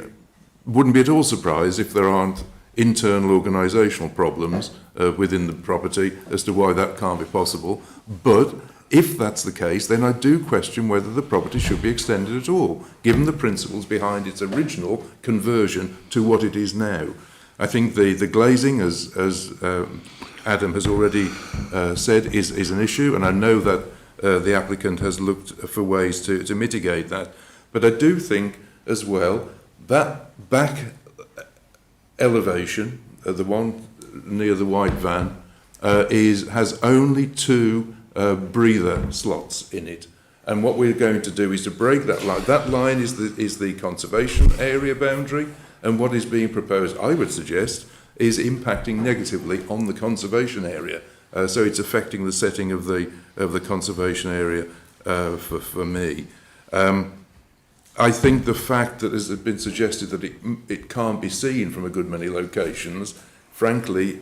wouldn't be at all surprised if there aren't internal organisational problems within the property as to why that can't be possible. But if that's the case, then I do question whether the property should be extended at all, given the principles behind its original conversion to what it is now. I think the glazing, as Adam has already said, is an issue, and I know that the applicant has looked for ways to mitigate that. But I do think as well that back elevation, the one near the white van, has only two breather slots in it. And what we're going to do is to break that line. That line is the conservation area boundary, and what is being proposed, I would suggest, is impacting negatively on the conservation area. So it's affecting the setting of the conservation area for me. I think the fact that has been suggested that it can't be seen from a good many locations, frankly,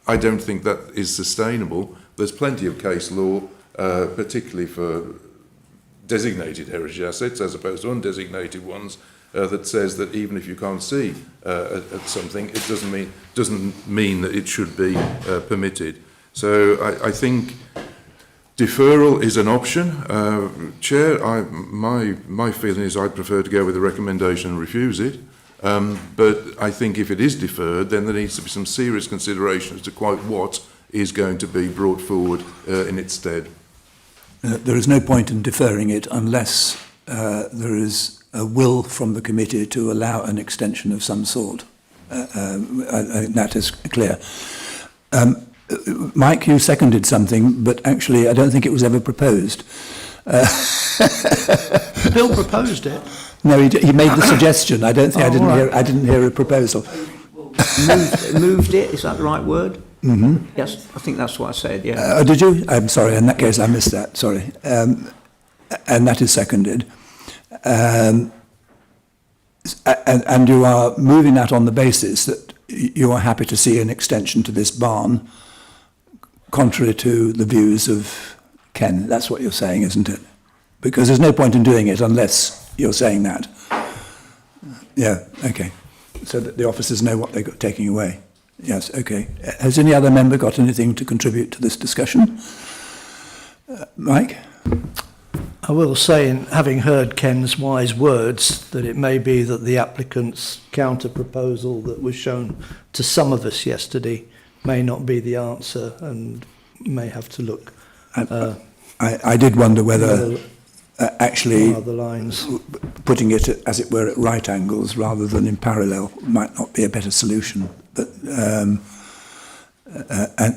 I don't think that is sustainable. There's plenty of case law, particularly for designated heritage assets as opposed to undesignated ones, that says that even if you can't see at something, it doesn't mean that it should be permitted. So I think deferral is an option. Chair, my feeling is I'd prefer to go with the recommendation and refuse it. But I think if it is deferred, then there needs to be some serious consideration as to quite what is going to be brought forward in its stead. There is no point in deferring it unless there is a will from the committee to allow an extension of some sort. That is clear. Mike, you seconded something, but actually I don't think it was ever proposed. Bill proposed it. No, he made the suggestion. I don't think I didn't hear a proposal. Moved it, is that the right word? Mm-hmm. Yes, I think that's what I said, yeah. Did you? I'm sorry, in that case I missed that, sorry. And that is seconded. And you are moving that on the basis that you are happy to see an extension to this barn, contrary to the views of Ken. That's what you're saying, isn't it? Because there's no point in doing it unless you're saying that. Yeah, okay. So that the officers know what they're taking away. Yes, okay. Has any other member got anything to contribute to this discussion? Mike? I will say, in having heard Ken's wise words, that it may be that the applicant's counter-proposal that was shown to some of us yesterday may not be the answer and may have to look I did wonder whether actually the lines. putting it, as it were, at right angles rather than in parallel might not be a better solution, but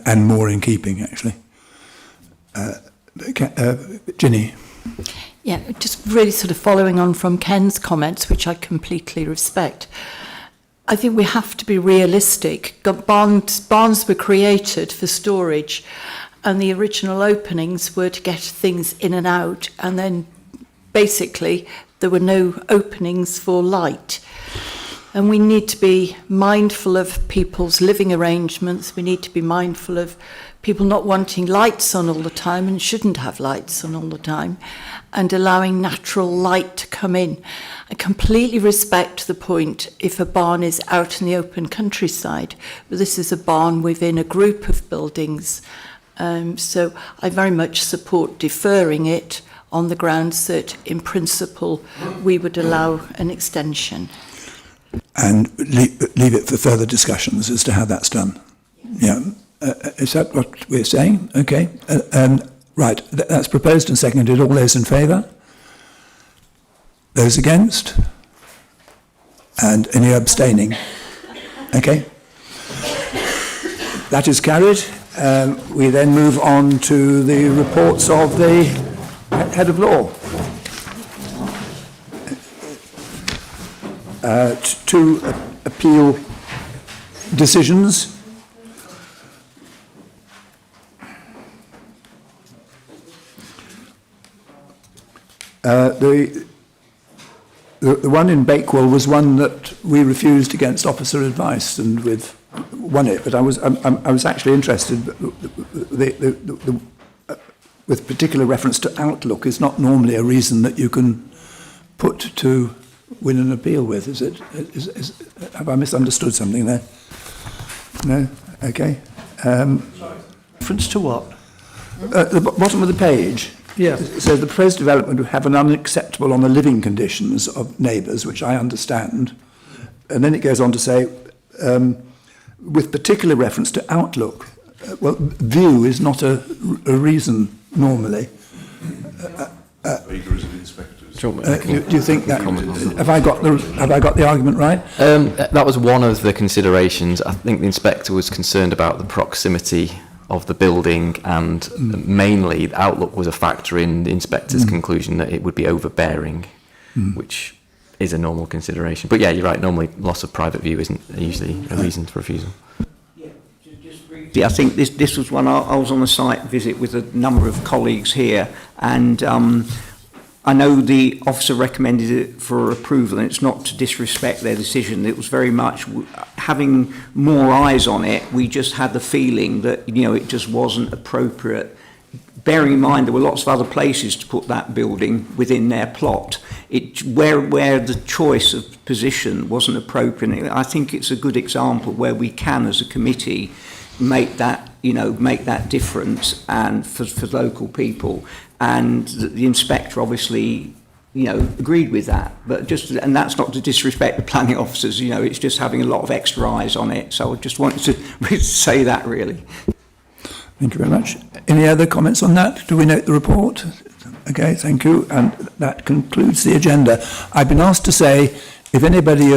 and more in keeping, actually. Ginny? Yeah, just really sort of following on from Ken's comments, which I completely respect. I think we have to be realistic. Barns were created for storage, and the original openings were to get things in and out, and then basically there were no openings for light. And we need to be mindful of people's living arrangements. We need to be mindful of people not wanting lights on all the time and shouldn't have lights on all the time, and allowing natural light to come in. I completely respect the point if a barn is out in the open countryside, but this is a barn within a group of buildings. So I very much support deferring it on the grounds that, in principle, we would allow an extension. And leave it for further discussions as to how that's done. Yeah. Is that what we're saying? Okay. Right. That's proposed and seconded. All those in favour? Those against? And any abstaining? Okay. That is carried. We then move on to the reports of the Head of Law. Two appeal decisions. The one in Bakewell was one that we refused against officer advice, and we've won it. But I was actually interested. With particular reference to outlook, is not normally a reason that you can put to win an appeal with, is it? Have I misunderstood something there? No? Okay. Reference to what? At the bottom of the page. Yeah. It says the proposed development would have an unacceptable on the living conditions of neighbours, which I understand. And then it goes on to say, with particular reference to outlook. Well, view is not a reason normally. Do you think that have I got the argument right? That was one of the considerations. I think the inspector was concerned about the proximity of the building, and mainly the outlook was a factor in the inspector's conclusion that it would be overbearing, which is a normal consideration. But yeah, you're right. Normally, loss of private view isn't usually a reason for refusal. I think this was one, I was on a site visit with a number of colleagues here, and I know the officer recommended it for approval, and it's not to disrespect their decision. It was very much having more eyes on it. We just had the feeling that, it just wasn't appropriate. Bearing in mind there were lots of other places to put that building within their plot. Where the choice of position wasn't appropriate. I think it's a good example where we can, as a committee, make that difference and for local people. And the inspector obviously, agreed with that. But and that's not to disrespect the planning officers. It's just having a lot of extra eyes on it. So I just wanted to say that, really. Thank you very much. Any other comments on that? Do we note the report? Okay, thank you. And that concludes the agenda. I've been asked to say, if anybody